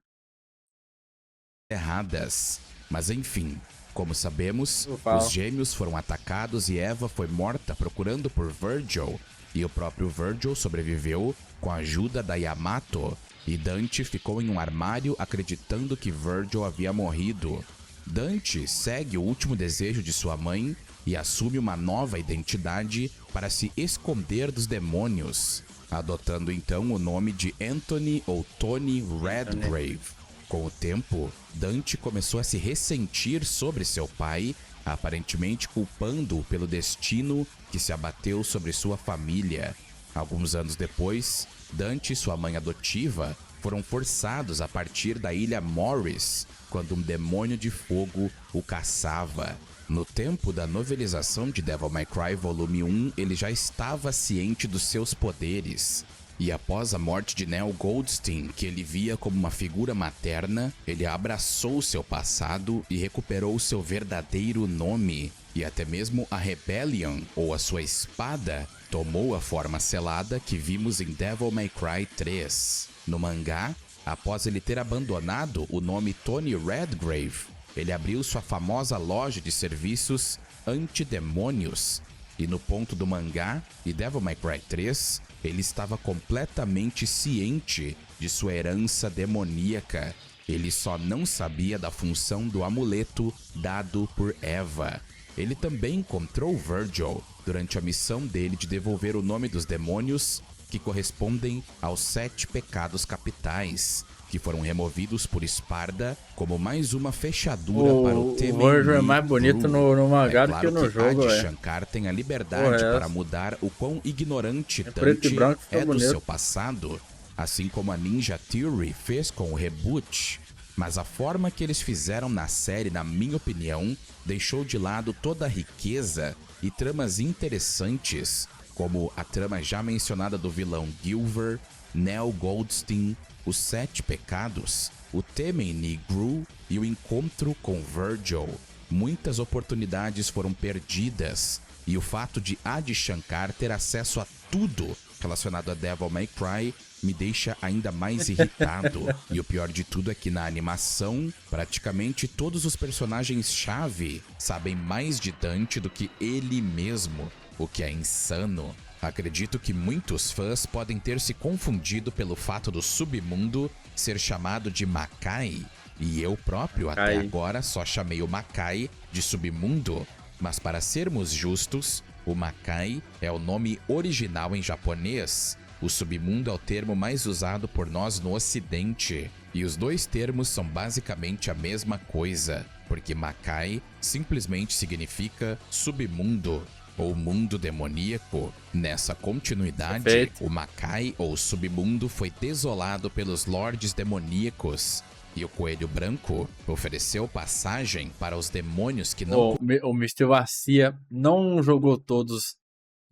Speaker 2: erradas. Mas enfim, como sabemos, os gêmeos foram atacados e Eva foi morta procurando por Virgil. E o próprio Virgil sobreviveu com a ajuda da Yamato. E Dante ficou em um armário acreditando que Virgil havia morrido. Dante segue o último desejo de sua mãe e assume uma nova identidade para se esconder dos demônios, adotando então o nome de Anthony ou Tony Redgrave. Com o tempo, Dante começou a se ressentir sobre seu pai, aparentemente culpando-o pelo destino que se abateu sobre sua família. Alguns anos depois, Dante e sua mãe adotiva foram forçados a partir da ilha Morris, quando um demônio de fogo o caçava. No tempo da novelização de Devil May Cry Volume 1, ele já estava ciente dos seus poderes. E após a morte de Neil Goldstein, que ele via como uma figura materna, ele abraçou seu passado e recuperou seu verdadeiro nome. E até mesmo a Rebellion, ou a sua espada, tomou a forma selada que vimos em Devil May Cry 3. No mangá, após ele ter abandonado o nome Tony Redgrave, ele abriu sua famosa loja de serviços antidemônios. E no ponto do mangá e Devil May Cry 3, ele estava completamente ciente de sua herança demoníaca. Ele só não sabia da função do amuleto dado por Eva. Ele também encontrou Virgil durante a missão dele de devolver o nome dos demônios que correspondem aos 7 pecados capitais, que foram removidos por Sparda como mais uma fechadura para o Temeni.
Speaker 1: O Virgil é mais bonito no mangá do que no jogo,
Speaker 2: Adi Shankar tem a liberdade para mudar o quão ignorante Dante é do seu passado, assim como a Ninja Theory fez com o reboot. Mas a forma que eles fizeram na série, na minha opinião, deixou de lado toda a riqueza e tramas interessantes, como a trama já mencionada do vilão Gilver, Neil Goldstein, os 7 pecados, o Temeni Gru e o encontro com Virgil. Muitas oportunidades foram perdidas, e o fato de Adi Shankar ter acesso a tudo relacionado a Devil May Cry me deixa ainda mais irritado. E o pior de tudo é que na animação, praticamente todos os personagens-chave sabem mais de Dante do que ele mesmo, o que é insano. Acredito que muitos fãs podem ter se confundido pelo fato do submundo ser chamado de Makai, e eu próprio até agora só chamei o Makai de submundo, mas para sermos justos, o Makai é o nome original em japonês. O submundo é o termo mais usado por nós no ocidente, e os dois termos são basicamente a mesma coisa, porque Makai simplesmente significa submundo ou mundo demoníaco. Nessa continuidade, o Makai ou submundo foi desolado pelos lordes demoníacos, e o Coelho Branco ofereceu passagem para os demônios que não...
Speaker 1: O Mr. Garcia não jogou todos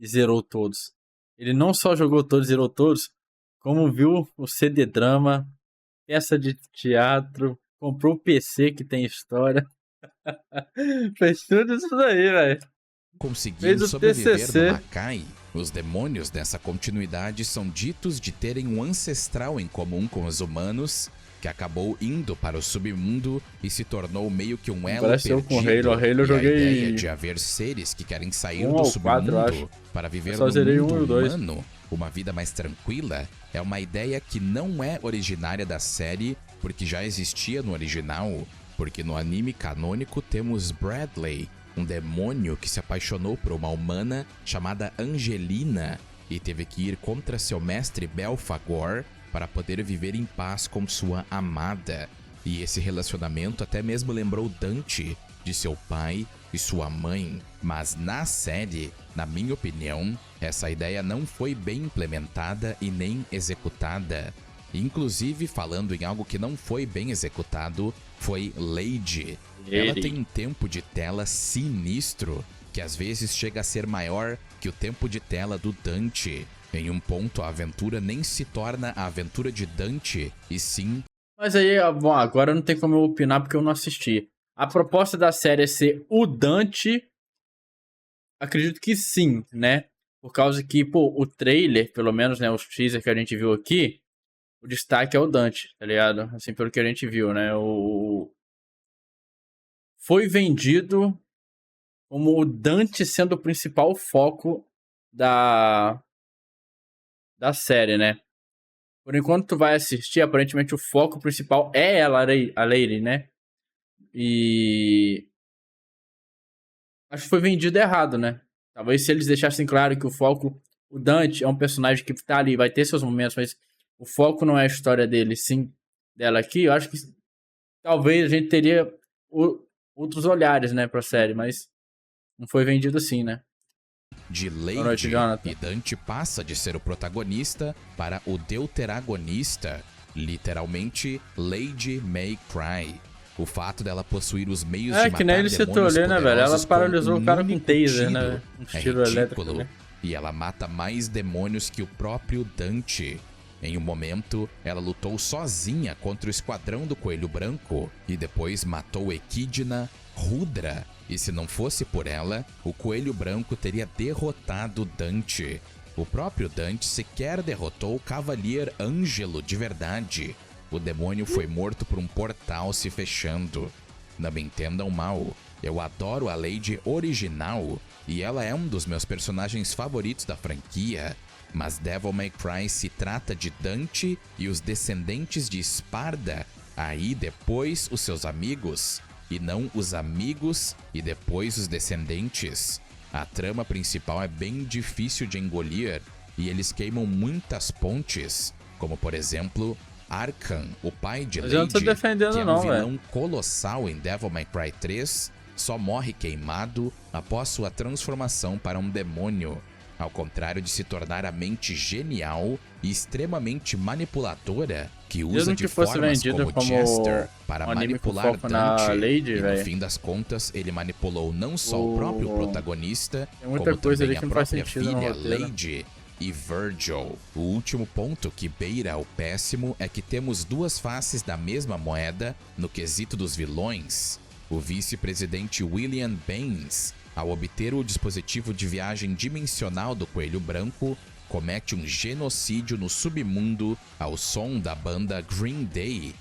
Speaker 1: e zerou todos. Ele não só jogou todos e zerou todos, como viu o CD Drama, peça de teatro, comprou o PC que tem história. Fez tudo isso daí, velho.
Speaker 2: Conseguiu sobreviver no Makai. Os demônios dessa continuidade são ditos de terem um ancestral em comum com os humanos, que acabou indo para o submundo e se tornou meio que um elo perdido.
Speaker 1: Com o Halo eu joguei...
Speaker 2: A ideia de haver seres que querem sair do submundo para viver no mundo humano, uma vida mais tranquila, é uma ideia que não é originária da série, porque já existia no original, porque no anime canônico temos Bradley, um demônio que se apaixonou por uma humana chamada Angelina e teve que ir contra seu mestre Belphegor para poder viver em paz com sua amada. E esse relacionamento até mesmo lembrou Dante de seu pai e sua mãe. Mas na série, na minha opinião, essa ideia não foi bem implementada e nem executada. Inclusive, falando em algo que não foi bem executado, foi Lady. Ela tem um tempo de tela sinistro, que às vezes chega a ser maior que o tempo de tela do Dante. Em um ponto, a aventura nem se torna a aventura de Dante, e sim...
Speaker 1: Mas aí, bom, agora não tem como eu opinar porque eu não assisti. A proposta da série é ser o Dante? Acredito que sim, né? Por causa que, pô, o trailer, pelo menos, né, os teaser que a gente viu aqui, o destaque é o Dante, tá ligado? Assim, pelo que a gente viu, né? Foi vendido como o Dante sendo o principal foco da série, né? Por enquanto tu vai assistir, aparentemente o foco principal é ela, a Lady, né? E acho que foi vendido errado, né? Talvez se eles deixassem claro que o Dante é um personagem que tá ali, vai ter seus momentos, mas o foco não é a história dele, sim dela aqui, eu acho que talvez a gente teria outros olhares, né, pra série, mas não foi vendido assim, né?
Speaker 2: De Lady, e Dante passa de ser o protagonista para o deuteragonista, literalmente Lady May Cry. O fato dela possuir os meios de matar
Speaker 1: que nem ele citou ali, né, velho? Ela paralisou o cara com taser, né? Um tiro elétrico, né?
Speaker 2: E ela mata mais demônios que o próprio Dante. Em um momento, ela lutou sozinha contra o esquadrão do Coelho Branco e depois matou Equidna, Rudra. E se não fosse por ela, o Coelho Branco teria derrotado Dante. O próprio Dante sequer derrotou o Cavalier Ângelo de verdade. O demônio foi morto por um portal se fechando. Não me entendam mal, eu adoro a Lady original e ela é um dos meus personagens favoritos da franquia. Mas Devil May Cry se trata de Dante e os descendentes de Sparda, aí depois os seus amigos, e não os amigos e depois os descendentes. A trama principal é bem difícil de engolir e eles queimam muitas pontes, como por exemplo Arkham, o pai de Lady,
Speaker 1: eu não tô defendendo
Speaker 2: que é
Speaker 1: não,
Speaker 2: um vilão
Speaker 1: véio.
Speaker 2: colossal em Devil May Cry 3, só morre queimado após sua transformação para um demônio. Ao contrário de se tornar a mente genial e extremamente manipuladora, que usa de formas como Chester para manipular Dante,
Speaker 1: Lady,
Speaker 2: e no fim das contas ele manipulou não só o próprio protagonista, como também a própria filha Lady e Virgil. O último ponto que beira o péssimo é que temos duas faces da mesma moeda no quesito dos vilões. O vice-presidente William Baines, ao obter o dispositivo de viagem dimensional do Coelho Branco, comete um genocídio no submundo ao som da banda Green Day.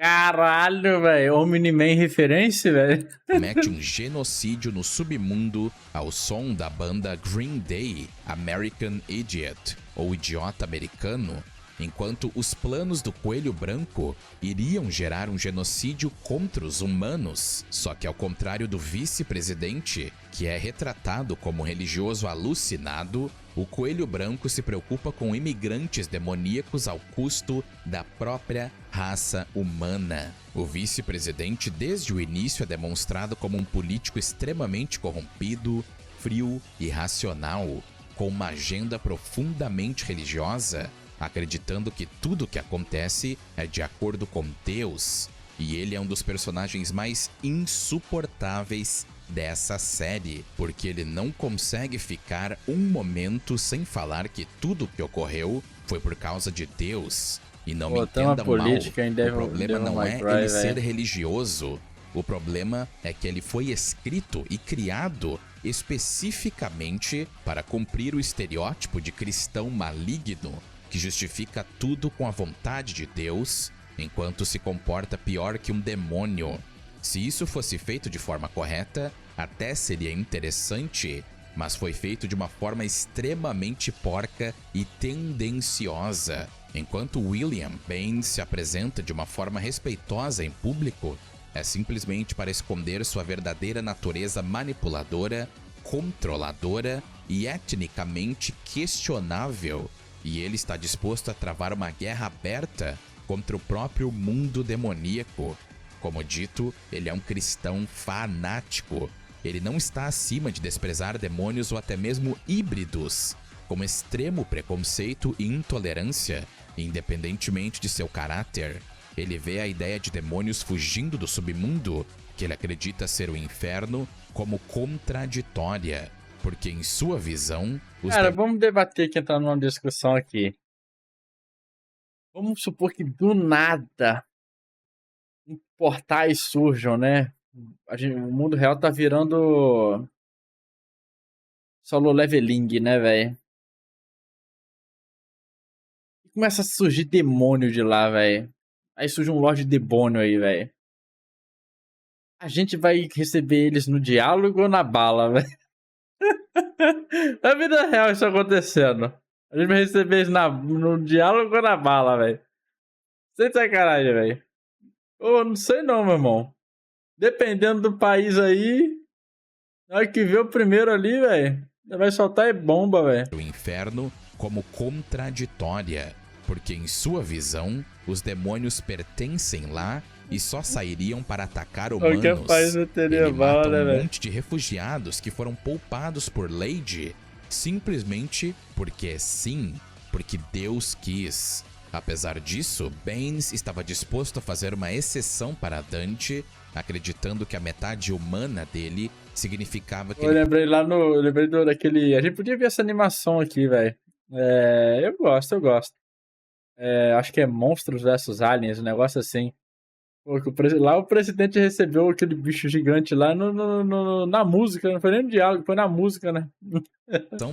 Speaker 1: Caralho, velho. Omni-Man referência, velho.
Speaker 2: Comete um genocídio no submundo ao som da banda Green Day, American Idiot, ou Idiota Americano, enquanto os planos do Coelho Branco iriam gerar um genocídio contra os humanos. Só que ao contrário do vice-presidente, que é retratado como um religioso alucinado, o Coelho Branco se preocupa com imigrantes demoníacos ao custo da própria raça humana. O vice-presidente desde o início é demonstrado como um político extremamente corrompido, frio e irracional, com uma agenda profundamente religiosa, acreditando que tudo o que acontece é de acordo com Deus, e ele é um dos personagens mais insuportáveis dessa série, porque ele não consegue ficar um momento sem falar que tudo o que ocorreu foi por causa de Deus. E não me entenda mal, o problema não é ele ser religioso, o problema é que ele foi escrito e criado especificamente para cumprir o estereótipo de cristão maligno, que justifica tudo com a vontade de Deus, enquanto se comporta pior que um demônio. Se isso fosse feito de forma correta, até seria interessante, mas foi feito de uma forma extremamente porca e tendenciosa. Enquanto William Baines se apresenta de uma forma respeitosa em público, é simplesmente para esconder sua verdadeira natureza manipuladora, controladora e etnicamente questionável. E ele está disposto a travar uma guerra aberta contra o próprio mundo demoníaco. Como dito, ele é um cristão fanático. Ele não está acima de desprezar demônios ou até mesmo híbridos, com extremo preconceito e intolerância, independentemente de seu caráter. Ele vê a ideia de demônios fugindo do submundo, que ele acredita ser o inferno, como contraditória, porque em sua visão...
Speaker 1: Cara, vamos debater aqui, entrar numa discussão aqui. Vamos supor que do nada portais surjam, né? O mundo real tá virando solo leveling, né, velho? E começa a surgir demônio de lá, velho. Aí surge um Lorde Demônio aí, velho. A gente vai receber eles no diálogo ou na bala, velho? Na vida real isso acontecendo. A gente vai receber eles no diálogo ou na bala, velho? Sem sacanagem, velho. Ô, não sei não, meu irmão. Dependendo do país aí, na hora que vê o primeiro ali, velho, vai soltar bomba, velho.
Speaker 2: O inferno como contraditória, porque em sua visão, os demônios pertencem lá e só sairiam para atacar humanos.
Speaker 1: Qualquer país não teria
Speaker 2: Ele
Speaker 1: bala,
Speaker 2: mata
Speaker 1: né,
Speaker 2: um
Speaker 1: velho?
Speaker 2: monte de refugiados que foram poupados por Lady, simplesmente porque sim, porque Deus quis. Apesar disso, Baines estava disposto a fazer uma exceção para Dante, acreditando que a metade humana dele significava que
Speaker 1: Eu lembrei eu lembrei daquele... A gente podia ver essa animação aqui, velho. Eu gosto. Acho que é Monstros vs Aliens, um negócio assim. Pô, lá o presidente recebeu aquele bicho gigante lá na música, não foi nem no diálogo, foi na música, né?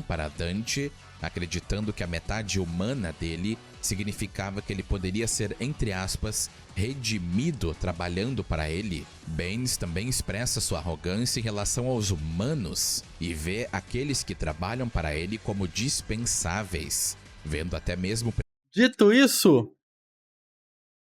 Speaker 2: Para Dante, acreditando que a metade humana dele significava que ele poderia ser, entre aspas, redimido trabalhando para ele. Baines também expressa sua arrogância em relação aos humanos e vê aqueles que trabalham para ele como dispensáveis, vendo até mesmo...
Speaker 1: Dito isso,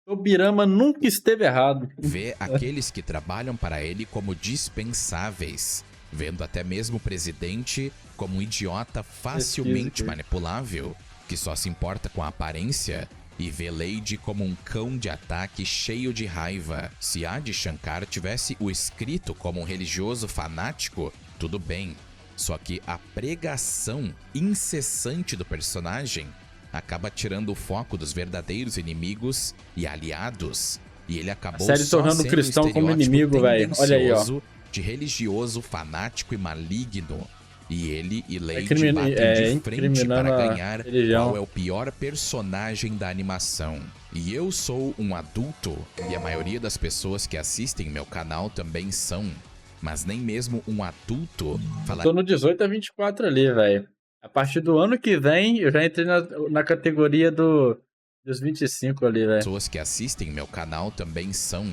Speaker 1: Tobirama nunca esteve errado.
Speaker 2: Vê aqueles que trabalham para ele como dispensáveis, vendo até mesmo o presidente como um idiota facilmente manipulável, que só se importa com a aparência, e vê Lady como um cão de ataque cheio de raiva. Se Adi Shankar tivesse o escrito como um religioso fanático, tudo bem. Só que a pregação incessante do personagem acaba tirando o foco dos verdadeiros inimigos e aliados. E ele acabou só
Speaker 1: tornando o cristão como inimigo, velho. Olha aí, ó.
Speaker 2: De religioso, fanático e maligno. E ele e Lady batem de frente para ganhar qual é o pior personagem da animação. E eu sou um adulto, e a maioria das pessoas que assistem meu canal também são. Mas nem mesmo um adulto fala...
Speaker 1: Tô no 18 a 24 ali, velho. A partir do ano que vem, eu já entrei na categoria dos 25 ali, velho.
Speaker 2: Pessoas que assistem meu canal também são,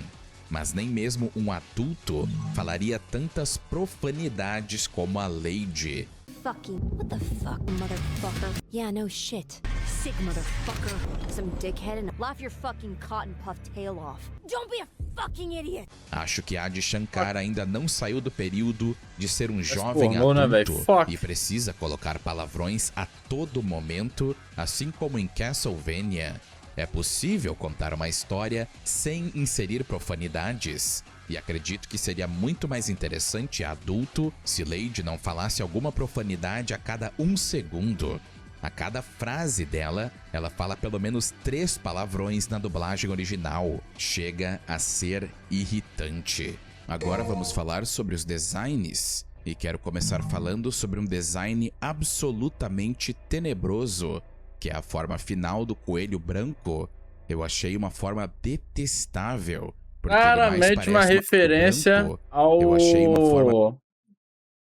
Speaker 2: mas nem mesmo um adulto falaria tantas profanidades como a Lady.
Speaker 3: Fucking. What the fuck, motherfucker? Yeah, no shit. Sick motherfucker. Some dickhead and laugh your fucking cotton puff tail off. Don't be a fucking idiot.
Speaker 2: Acho que Adi Shankar ainda não saiu do período de ser um jovem
Speaker 1: pornô, né, véi?
Speaker 2: adulto
Speaker 1: Fuck.
Speaker 2: e precisa colocar palavrões a todo momento, assim como em Castlevania. É possível contar uma história sem inserir profanidades. E acredito que seria muito mais interessante e adulto se Lady não falasse alguma profanidade a cada 1 segundo. A cada frase dela, ela fala pelo menos 3 palavrões na dublagem original. Chega a ser irritante. Agora vamos falar sobre os designs. E quero começar falando sobre um design absolutamente tenebroso, que é a forma final do coelho branco. Eu achei uma forma detestável.
Speaker 1: Claramente uma referência ao...
Speaker 2: Eu achei uma forma...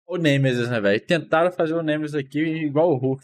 Speaker 1: O Nemesis, né, velho? Tentaram fazer o Nemesis aqui igual o Hulk.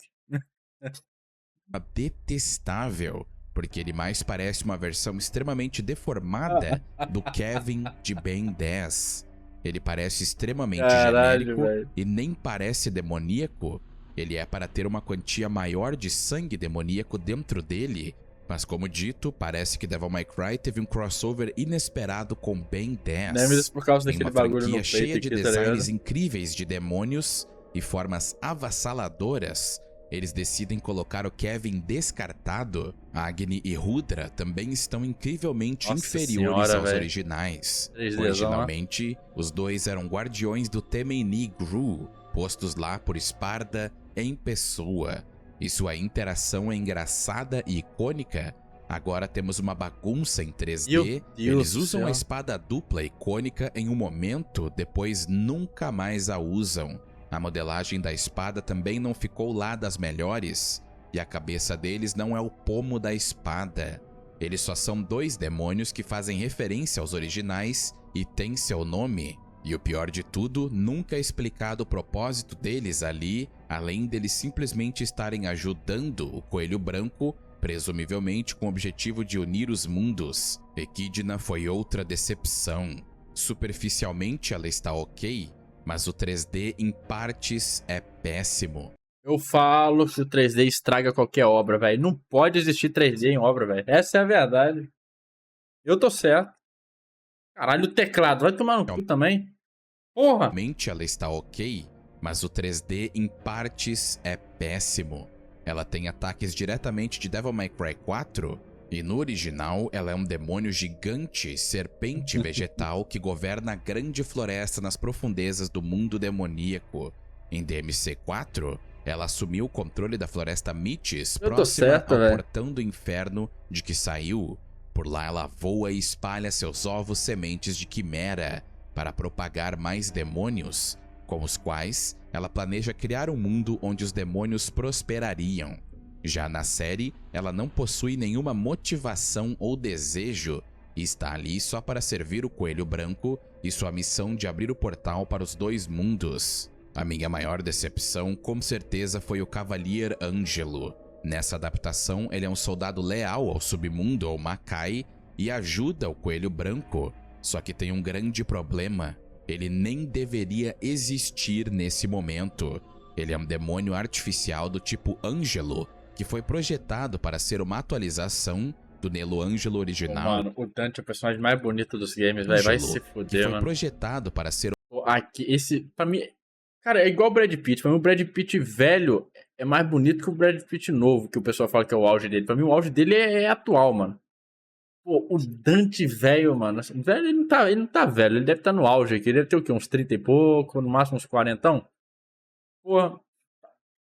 Speaker 2: Detestável, porque ele mais parece uma versão extremamente deformada do Kevin de Ben 10. Ele parece extremamente genérico e nem parece demoníaco. Ele é para ter uma quantia maior de sangue demoníaco dentro dele, mas como dito, parece que Devil May Cry teve um crossover inesperado com Ben 10.
Speaker 1: Nemesis por causa daquele bagulho no peito
Speaker 2: cheia de
Speaker 1: aqui,
Speaker 2: designs
Speaker 1: tá
Speaker 2: incríveis de demônios e formas avassaladoras. Eles decidem colocar o Kevin descartado. Agni e Rudra também estão incrivelmente inferiores aos originais. Originalmente, os dois eram guardiões do Temeni Gru, postos lá por Sparda em pessoa. E sua interação é engraçada e icônica. Agora temos uma bagunça em 3D. Eles usam a espada dupla icônica em um momento, depois nunca mais a usam. A modelagem da espada também não ficou lá das melhores, e a cabeça deles não é o pomo da espada. Eles só são 2 demônios que fazem referência aos originais e têm seu nome. E o pior de tudo, nunca é explicado o propósito deles ali, além deles simplesmente estarem ajudando o Coelho Branco, presumivelmente com o objetivo de unir os mundos. Echidna foi outra decepção. Superficialmente ela está ok, mas o 3D em partes é péssimo.
Speaker 1: Eu falo que o 3D estraga qualquer obra, velho. Não pode existir 3D em obra, velho. Essa é a verdade. Eu tô certo. Caralho, o teclado. Vai tomar no cu também. Porra!
Speaker 2: Realmente ela está ok, mas o 3D em partes é péssimo. Ela tem ataques diretamente de Devil May Cry 4, e no original ela é um demônio gigante, serpente vegetal que governa a grande floresta nas profundezas do mundo demoníaco. Em DMC4, ela assumiu o controle da floresta Mythis, próxima ao portão do inferno de que saiu. Por lá ela voa e espalha seus ovos sementes de quimera para propagar mais demônios, com os quais ela planeja criar um mundo onde os demônios prosperariam. Já na série, ela não possui nenhuma motivação ou desejo e está ali só para servir o Coelho Branco e sua missão de abrir o portal para os 2 mundos. A minha maior decepção, com certeza, foi o Cavalier Angelo. Nessa adaptação, ele é um soldado leal ao submundo ou Makai e ajuda o Coelho Branco. Só que tem um grande problema. Ele nem deveria existir nesse momento. Ele é um demônio artificial do tipo Angelo, que foi projetado para ser uma atualização do Nelo Angelo original.
Speaker 1: Mano, o Dante é o personagem mais bonito dos games, velho. Vai se fuder,
Speaker 2: que foi
Speaker 1: mano.
Speaker 2: Projetado para ser...
Speaker 1: Aqui, pra mim... Cara, é igual o Brad Pitt. Pra mim, o Brad Pitt velho é mais bonito que o Brad Pitt novo, que o pessoal fala que é o auge dele. Pra mim, o auge dele é atual, mano. Pô, o Dante velho, mano. Assim, velho, ele não tá velho. Ele deve estar no auge aqui. Ele deve ter o quê? Uns 30 e pouco, no máximo uns 40. Porra.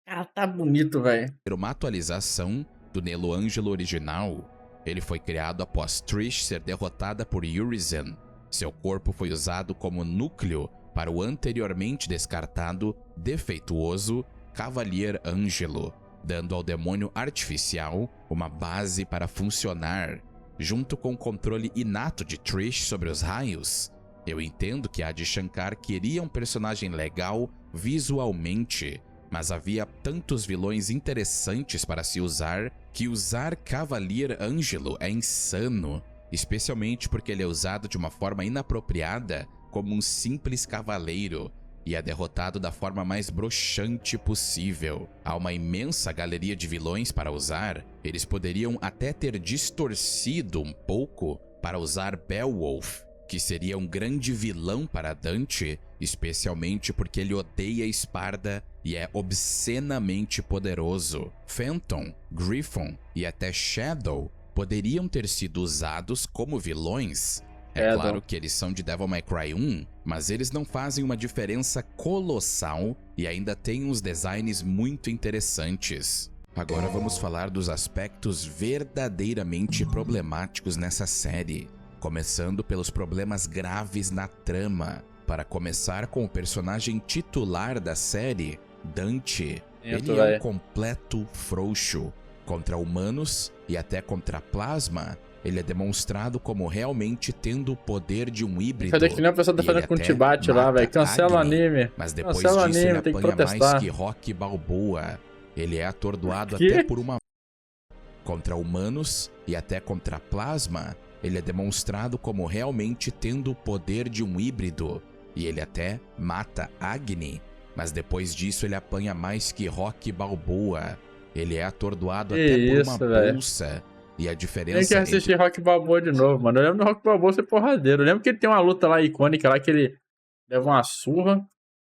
Speaker 1: Cara, tá bonito, velho.
Speaker 2: Uma atualização do Nelo Angelo original. Ele foi criado após Trish ser derrotada por Urizen. Seu corpo foi usado como núcleo para o anteriormente descartado, defeituoso Cavalier Angelo, dando ao demônio artificial uma base para funcionar. Junto com o controle inato de Trish sobre os raios, eu entendo que Adi Shankar queria um personagem legal visualmente, mas havia tantos vilões interessantes para se usar que usar Cavalier Angelo é insano, especialmente porque ele é usado de uma forma inapropriada como um simples cavaleiro e é derrotado da forma mais broxante possível. Há uma imensa galeria de vilões para usar, eles poderiam até ter distorcido um pouco para usar Beowulf, que seria um grande vilão para Dante, especialmente porque ele odeia Esparda e é obscenamente poderoso. Phantom, Griffon e até Shadow poderiam ter sido usados como vilões. É claro que eles são de Devil May Cry 1, mas eles não fazem uma diferença colossal e ainda têm uns designs muito interessantes. Agora vamos falar dos aspectos verdadeiramente problemáticos nessa série, começando pelos problemas graves na trama. Para começar com o personagem titular da série, Dante. Ele é um completo frouxo. Contra humanos e até contra plasma, ele é demonstrado como realmente tendo o poder de um híbrido.
Speaker 1: Cadê que nem a pessoa tá fazendo com o Tibate lá, velho? Cancela o anime.
Speaker 2: Mas depois disso ele apanha mais que Rocky Balboa. Ele é atordoado até por uma... Contra humanos e até contra plasma, ele é demonstrado como realmente tendo o poder de um híbrido. E ele até mata Agni. Mas depois disso ele apanha mais que Rocky Balboa. Ele é atordoado até por uma bolsa. E a diferença...
Speaker 1: Tem que assistir Rocky Balboa de novo, mano. Eu lembro do Rocky Balboa ser porradeiro. Eu lembro que ele tem uma luta lá icônica lá que ele leva uma surra.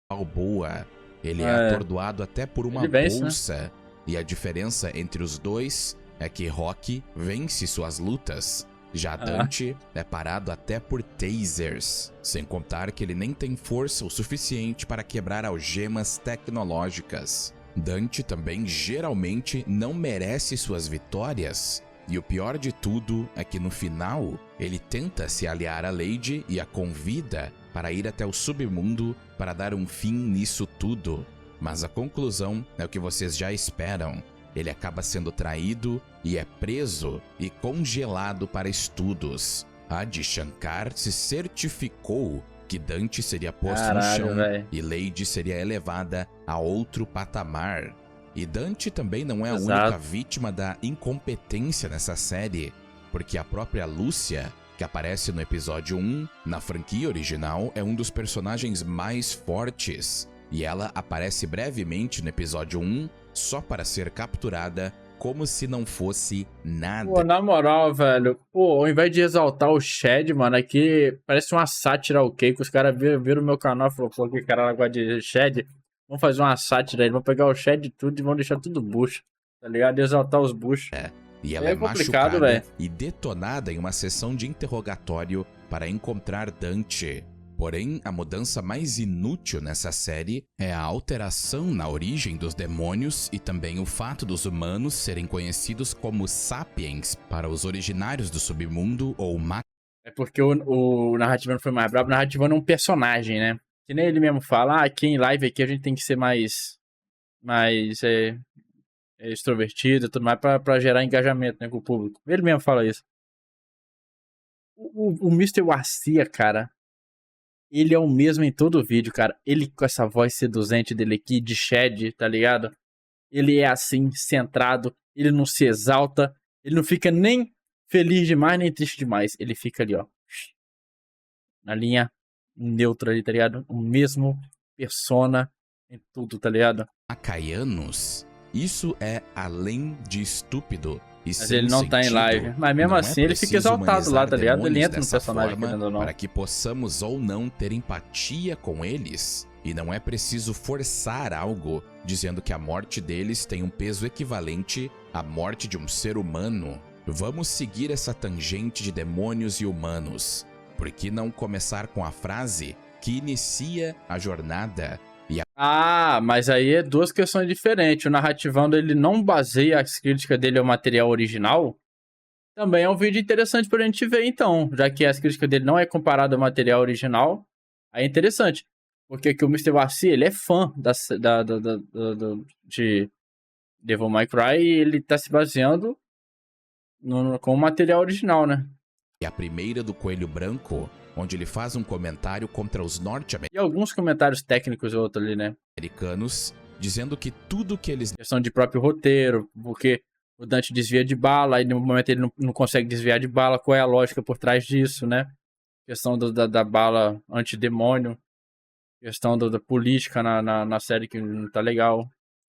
Speaker 2: Balboa. Ele é atordoado até por uma bolsa. Né? E a diferença entre os dois é que Rocky vence suas lutas. Já Dante é parado até por tasers. Sem contar que ele nem tem força o suficiente para quebrar algemas tecnológicas. Dante também geralmente não merece suas vitórias. E o pior de tudo é que no final, ele tenta se aliar a Lady e a convida para ir até o submundo para dar um fim nisso tudo. Mas a conclusão é o que vocês já esperam. Ele acaba sendo traído e é preso e congelado para estudos. Adi Shankar se certificou que Dante seria posto no chão e Lady seria elevada a outro patamar. E Dante também não é a única vítima da incompetência nessa série, porque a própria Lúcia, que aparece no episódio 1, na franquia original, é um dos personagens mais fortes. E ela aparece brevemente no episódio 1, só para ser capturada como se não fosse nada.
Speaker 1: Pô, na moral, velho, pô, ao invés de exaltar o Shed, mano, aqui parece uma sátira, ok? Que os caras viram o meu canal e falaram, pô, que cara gosta de Shed. Vamos fazer uma sátira aí, vamos pegar o Shed e tudo e vamos deixar tudo bucho, tá ligado? E exaltar os buchos.
Speaker 2: E ela é machucada véio. E detonada em uma sessão de interrogatório para encontrar Dante. Porém, a mudança mais inútil nessa série é a alteração na origem dos demônios e também o fato dos humanos serem conhecidos como Sapiens para os originários do submundo ou
Speaker 1: É porque o Narrativano foi mais brabo. O Narrativano é um personagem, né? Que nem ele mesmo fala, aqui em live aqui a gente tem que ser mais extrovertido e tudo mais pra gerar engajamento, né, com o público. Ele mesmo fala isso. O Mr. Garcia, cara, ele é o mesmo em todo o vídeo, cara. Ele com essa voz seduzente dele aqui, de Shed, tá ligado? Ele é assim, centrado, ele não se exalta, ele não fica nem feliz demais, nem triste demais. Ele fica ali, ó, na linha neutra ali, tá ligado? O mesmo persona em tudo, tá ligado?
Speaker 2: Macaianos. Isso é além de estúpido e
Speaker 1: mas ele não tá em live. Mas mesmo assim ele fica exaltado lá, tá ligado? Ele entra no personagem, querendo ou não.
Speaker 2: Para que possamos ou não ter empatia com eles. E não é preciso forçar algo, dizendo que a morte deles tem um peso equivalente à morte de um ser humano. Vamos seguir essa tangente de demônios e humanos. Por que não começar com a frase que inicia a jornada?
Speaker 1: Mas aí é duas questões diferentes. O Narrativando, ele não baseia as críticas dele ao material original. Também é um vídeo interessante pra gente ver, então. Já que as críticas dele não é comparada ao material original, aí é interessante. Porque aqui o Mr. Garcia, ele é fã de Devil May Cry e ele tá se baseando com o material original, né?
Speaker 2: E a primeira do Coelho Branco, onde ele faz um comentário contra os norte-americanos.
Speaker 1: E alguns comentários técnicos outro ali, né?
Speaker 2: dizendo que tudo que eles
Speaker 1: Questão de próprio roteiro, porque o Dante desvia de bala, aí no momento ele não consegue desviar de bala. Qual é a lógica por trás disso, né? Questão da bala antidemônio. Questão da política na série que não tá legal.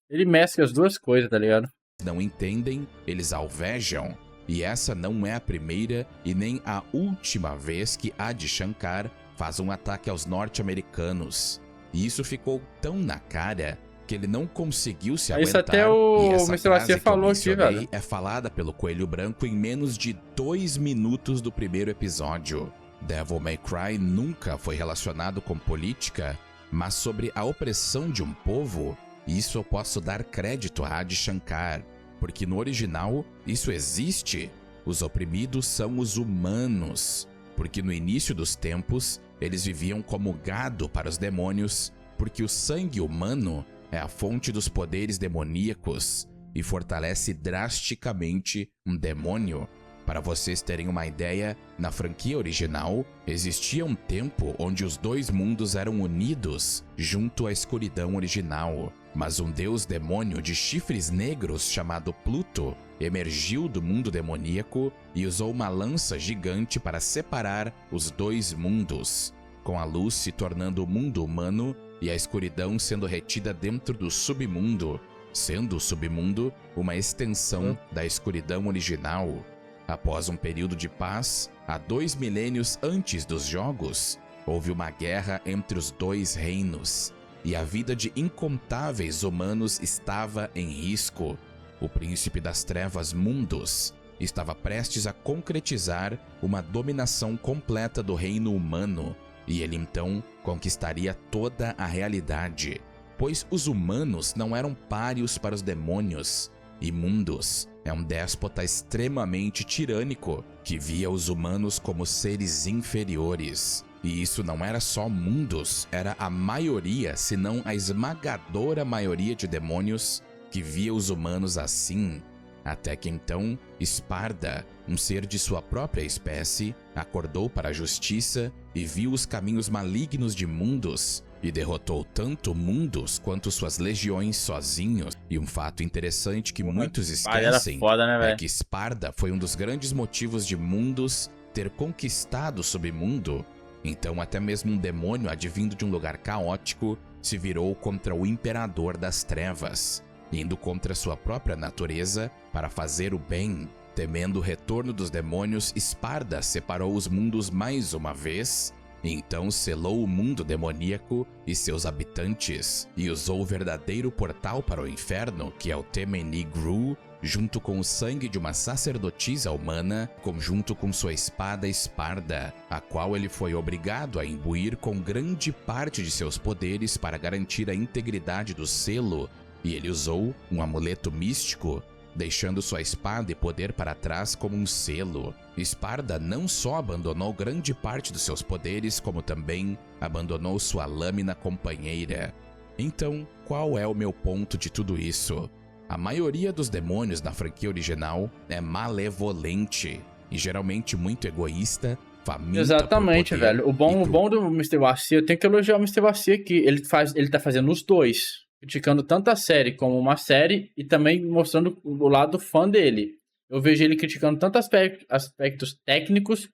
Speaker 1: Ele mescla as duas coisas, tá ligado?
Speaker 2: não entendem, eles alvejam. E essa não é a primeira e nem a última vez que Adi Shankar faz um ataque aos norte-americanos. E isso ficou tão na cara que ele não conseguiu se aguentar.
Speaker 1: Isso até o
Speaker 2: e essa
Speaker 1: Mr.
Speaker 2: frase
Speaker 1: Garcia
Speaker 2: que eu
Speaker 1: falou aqui,
Speaker 2: mencionei
Speaker 1: velho.
Speaker 2: é falada pelo Coelho Branco em menos de 2 minutos do primeiro episódio. Devil May Cry nunca foi relacionado com política, mas sobre a opressão de um povo. Isso eu posso dar crédito a Adi Shankar, porque no original isso existe. Os oprimidos são os humanos, porque no início dos tempos eles viviam como gado para os demônios, porque o sangue humano é a fonte dos poderes demoníacos e fortalece drasticamente um demônio. Para vocês terem uma ideia, na franquia original, existia um tempo onde os dois mundos eram unidos junto à escuridão original. Mas um deus demônio de chifres negros chamado Pluto emergiu do mundo demoníaco e usou uma lança gigante para separar os dois mundos, com a luz se tornando o mundo humano e a escuridão sendo retida dentro do submundo, sendo o submundo uma extensão da escuridão original. Após um período de paz, há 2 milênios antes dos jogos, houve uma guerra entre os dois reinos, e a vida de incontáveis humanos estava em risco. O príncipe das trevas Mundus estava prestes a concretizar uma dominação completa do reino humano, e ele então conquistaria toda a realidade, pois os humanos não eram páreos para os demônios, e Mundus é um déspota extremamente tirânico que via os humanos como seres inferiores. E isso não era só Mundus, era a maioria, se não a esmagadora maioria de demônios que via os humanos assim. Até que então, Sparda, um ser de sua própria espécie, acordou para a justiça e viu os caminhos malignos de Mundus e derrotou tanto Mundus quanto suas legiões sozinhos. E um fato interessante que muitos esquecem
Speaker 1: foda, né,
Speaker 2: é
Speaker 1: velho?
Speaker 2: que Sparda foi um dos grandes motivos de Mundus ter conquistado o submundo. Então até mesmo um demônio advindo de um lugar caótico se virou contra o Imperador das Trevas, indo contra sua própria natureza para fazer o bem. Temendo o retorno dos demônios, Sparda separou os mundos mais uma vez, e então selou o mundo demoníaco e seus habitantes, e usou o verdadeiro portal para o inferno, que é o Temeni Gru, junto com o sangue de uma sacerdotisa humana, conjunto com sua espada Sparda, a qual ele foi obrigado a imbuir com grande parte de seus poderes para garantir a integridade do selo, e ele usou um amuleto místico, deixando sua espada e poder para trás como um selo. Sparda não só abandonou grande parte dos seus poderes, como também abandonou sua lâmina companheira. Então, qual é o meu ponto de tudo isso? A maioria dos demônios na franquia original é malevolente e geralmente muito egoísta, faminta
Speaker 1: Exatamente,
Speaker 2: por poder
Speaker 1: velho. O bom do Mr. Garcia, eu tenho que elogiar o Mr. Garcia aqui. Ele tá fazendo os dois, criticando tanto a série como uma série e também mostrando o lado fã dele. Eu vejo ele criticando tanto aspectos técnicos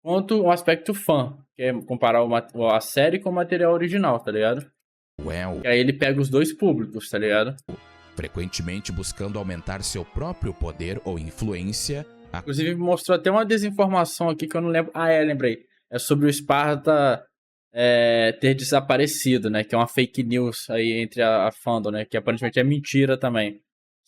Speaker 1: quanto o aspecto fã, que é comparar a série com o material original, tá ligado?
Speaker 2: cruel,
Speaker 1: E aí ele pega os dois públicos, tá ligado?
Speaker 2: frequentemente buscando aumentar seu próprio poder ou influência.
Speaker 1: Inclusive mostrou até uma desinformação aqui que eu não lembro. Ah, lembrei. É sobre o Sparda ter desaparecido, né? Que é uma fake news aí entre a fandom, né? Que aparentemente é mentira também.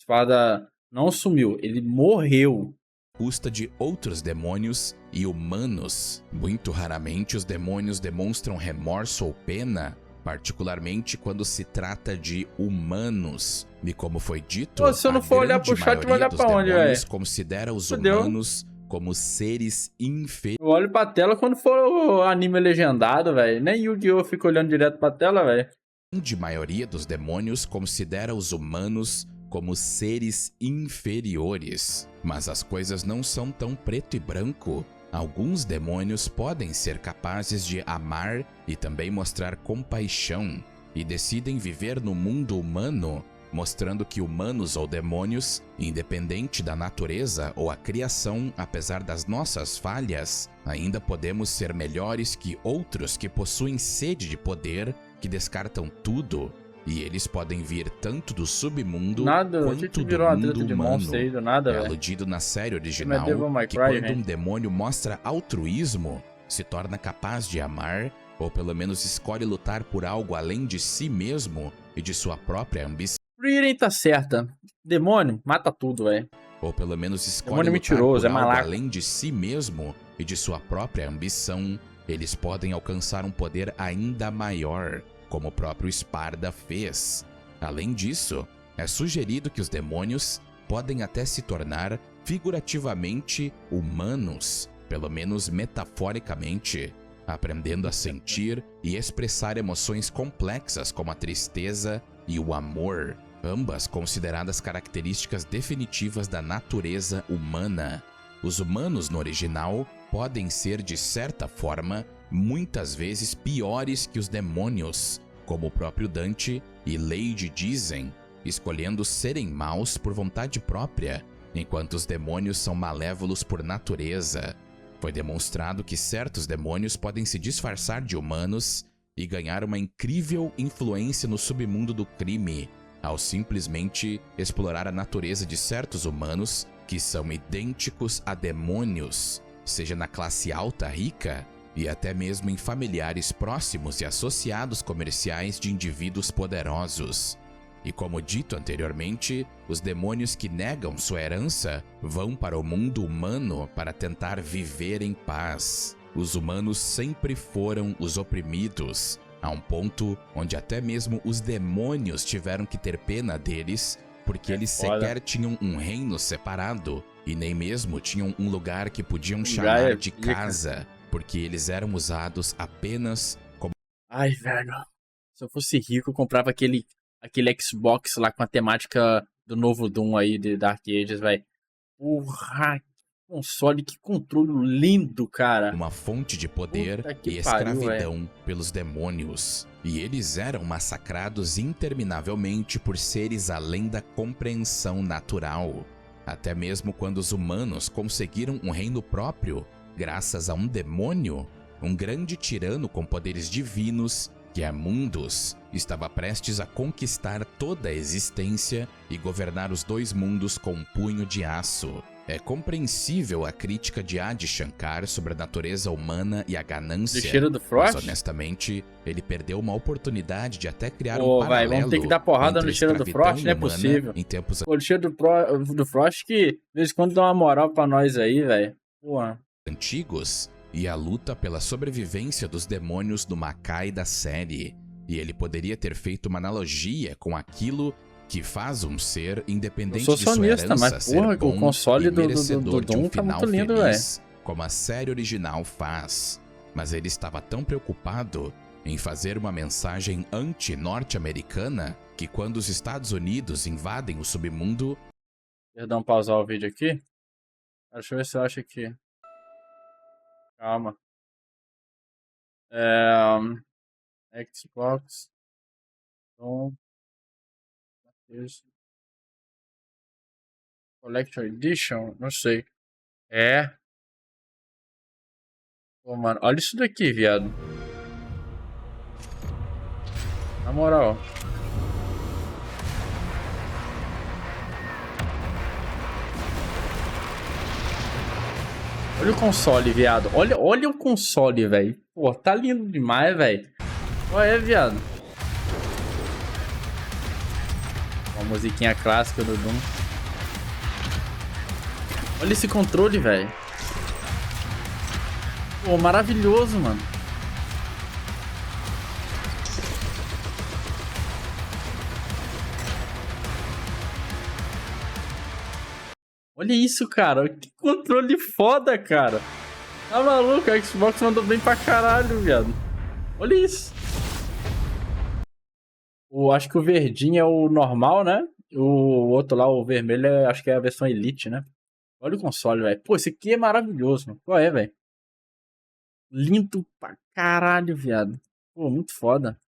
Speaker 1: Sparda não sumiu, ele morreu.
Speaker 2: Custa de outros demônios e humanos. Muito raramente os demônios demonstram remorso ou pena, particularmente quando se trata de humanos. E como foi dito,
Speaker 1: Pô, se eu não for olhar pro chat, eu vou olhar pra onde, velho?
Speaker 2: Considera os
Speaker 1: Fudeu.
Speaker 2: humanos como seres inferiores.
Speaker 1: Eu olho pra tela quando for o anime legendado, velho. Nem Yu-Gi-Oh! Fica olhando direto pra tela, velho.
Speaker 2: A grande maioria dos demônios considera os humanos como seres inferiores. Mas as coisas não são tão preto e branco. Alguns demônios podem ser capazes de amar e também mostrar compaixão. e decidem viver no mundo humano, mostrando que humanos ou demônios, independente da natureza ou a criação, apesar das nossas falhas, ainda podemos ser melhores que outros que possuem sede de poder, que descartam tudo, e eles podem vir tanto do submundo quanto do mundo humano.
Speaker 1: Aí do nada,
Speaker 2: É
Speaker 1: velho.
Speaker 2: aludido na série original que quando um demônio mostra altruísmo, se torna capaz de amar, ou pelo menos escolhe lutar por algo além de si mesmo e de sua própria ambição.
Speaker 1: Frieren tá certa. Demônio, mata tudo, velho.
Speaker 2: Ou pelo menos escolhe
Speaker 1: Demônio
Speaker 2: lutar
Speaker 1: mentiroso,
Speaker 2: por
Speaker 1: é
Speaker 2: algo
Speaker 1: malaco.
Speaker 2: além de si mesmo e de sua própria ambição, eles podem alcançar um poder ainda maior, como o próprio Sparda fez. Além disso, é sugerido que os demônios podem até se tornar figurativamente humanos, pelo menos metaforicamente, aprendendo a sentir e expressar emoções complexas como a tristeza e o amor, ambas consideradas características definitivas da natureza humana. Os humanos no original podem ser, de certa forma, muitas vezes piores que os demônios, como o próprio Dante e Lady dizem, escolhendo serem maus por vontade própria, enquanto os demônios são malévolos por natureza. Foi demonstrado que certos demônios podem se disfarçar de humanos e ganhar uma incrível influência no submundo do crime, ao simplesmente explorar a natureza de certos humanos que são idênticos a demônios, seja na classe alta rica e até mesmo em familiares próximos e associados comerciais de indivíduos poderosos. E como dito anteriormente, os demônios que negam sua herança vão para o mundo humano para tentar viver em paz. Os humanos sempre foram os oprimidos, a um ponto onde até mesmo os demônios tiveram que ter pena deles, porque eles sequer tinham um reino separado e nem mesmo tinham um lugar que podiam chamar de casa, porque eles eram usados apenas como...
Speaker 1: Ai, velho. Se eu fosse rico, eu comprava aquele Xbox lá com a temática do novo Doom aí, de Dark Ages, velho. Porra, que console, que controle lindo, cara.
Speaker 2: uma fonte de poder
Speaker 1: Puta que
Speaker 2: e
Speaker 1: pariu,
Speaker 2: escravidão pelos demônios. E eles eram massacrados interminavelmente por seres além da compreensão natural. Até mesmo quando os humanos conseguiram um reino próprio, graças a um demônio, um grande tirano com poderes divinos, que é Mundus, estava prestes a conquistar toda a existência e governar os dois mundos com um punho de aço. É compreensível a crítica de Adi Shankar sobre a natureza humana e a ganância,
Speaker 1: Lixeira do Frost?
Speaker 2: mas honestamente, ele perdeu uma oportunidade de até criar
Speaker 1: Pô,
Speaker 2: um
Speaker 1: vai,
Speaker 2: paralelo
Speaker 1: vamos ter que dar porrada no
Speaker 2: entre
Speaker 1: Lixeira do
Speaker 2: escravidão
Speaker 1: Frost? Não é
Speaker 2: humana
Speaker 1: possível.
Speaker 2: em tempos
Speaker 1: O Lixeira do Frost que, de vez em quando, dá uma moral pra nós aí, velho. Porra.
Speaker 2: antigos e a luta pela sobrevivência dos demônios do Makai da série. E ele poderia ter feito uma analogia com aquilo que faz um ser independente
Speaker 1: Eu sou
Speaker 2: de sua
Speaker 1: sonista,
Speaker 2: herança
Speaker 1: mas
Speaker 2: ser
Speaker 1: porra,
Speaker 2: bom
Speaker 1: o console
Speaker 2: e
Speaker 1: do
Speaker 2: merecedor de
Speaker 1: Doom
Speaker 2: um
Speaker 1: tá
Speaker 2: final
Speaker 1: muito lindo,
Speaker 2: feliz, como a série original faz. Mas ele estava tão preocupado em fazer uma mensagem anti-norte-americana que quando os Estados Unidos invadem o submundo,
Speaker 1: Perdão, pausar o vídeo aqui. Deixa eu ver se eu acho aqui. Calma. Xbox. Doom. Collector Edition? Não sei. É. Pô, mano, olha isso daqui, viado. Na moral. Olha o console, viado. Olha o console, velho. Pô, tá lindo demais, velho. Olha, viado. Uma musiquinha clássica do Doom. Olha esse controle, velho. Pô, maravilhoso, mano. Olha isso, cara. Que controle foda, cara. Tá maluco? A Xbox mandou bem pra caralho, viado. Olha isso. Acho que o verdinho é o normal, né? O outro lá, o vermelho, acho que é a versão Elite, né? Olha o console, velho. Pô, esse aqui é maravilhoso, mano. Qual é, velho? Lindo pra caralho, viado. Pô, muito foda.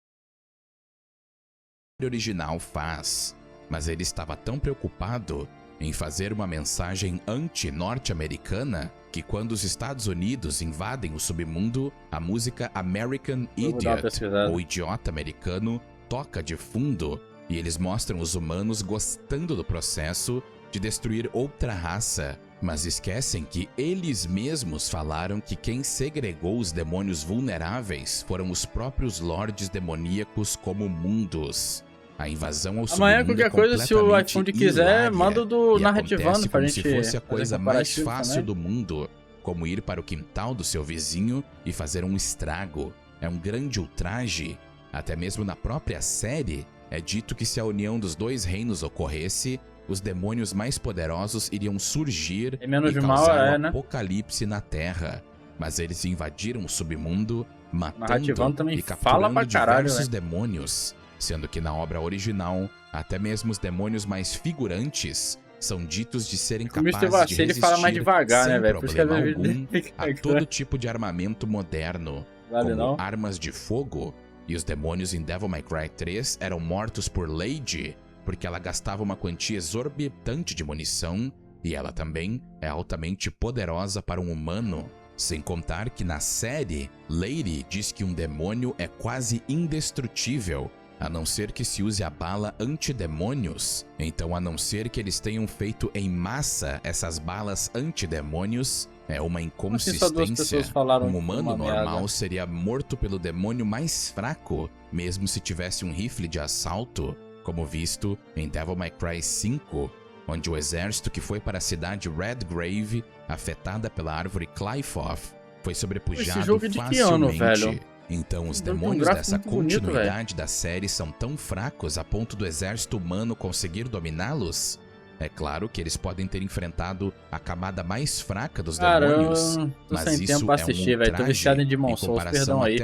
Speaker 2: original faz, mas ele estava tão preocupado em fazer uma mensagem anti-norte-americana que quando os Estados Unidos invadem o submundo, a música American Idiot, ou Idiota Americano, toca de fundo e eles mostram os humanos gostando do processo de destruir outra raça, mas esquecem que eles mesmos falaram que quem segregou os demônios vulneráveis foram os próprios lordes demoníacos como mundos. A invasão ao submundo
Speaker 1: amanhã, qualquer coisa, se o iFood quiser, manda do Narrativando pra gente.
Speaker 2: Se fosse a coisa mais fácil
Speaker 1: também
Speaker 2: do mundo, como ir para o quintal do seu vizinho e fazer um estrago. É um grande ultraje. Até mesmo na própria série, é dito que se a união dos dois reinos ocorresse, os demônios mais poderosos iriam surgir e causar o apocalipse na Terra. Mas eles invadiram o submundo, matando e capturando diversos demônios, sendo que na obra original, até mesmo os demônios mais figurantes são ditos de serem capazes de resistir
Speaker 1: ele fala mais devagar,
Speaker 2: sem
Speaker 1: né,
Speaker 2: problema algum a todo tipo de armamento moderno, como armas de fogo, e os demônios em Devil May Cry 3 eram mortos por Lady, porque ela gastava uma quantia exorbitante de munição, e ela também é altamente poderosa para um humano. Sem contar que na série, Lady diz que um demônio é quase indestrutível, a não ser que se use a bala antidemônios. Então, a não ser que eles tenham feito em massa essas balas antidemônios, é uma inconsistência. Um humano normal seria morto pelo demônio mais fraco, mesmo se tivesse um rifle de assalto, como visto em Devil May Cry 5, onde o exército que foi para a cidade Redgrave, afetada pela árvore Qliphoth, foi sobrepujado facilmente. Então, os demônios dessa continuidade da série são tão fracos a ponto do exército humano conseguir dominá-los? É claro que eles podem ter enfrentado a camada mais fraca dos demônios, mas isso é um ultraje
Speaker 1: tô viciado em Demon Souls, perdão aí.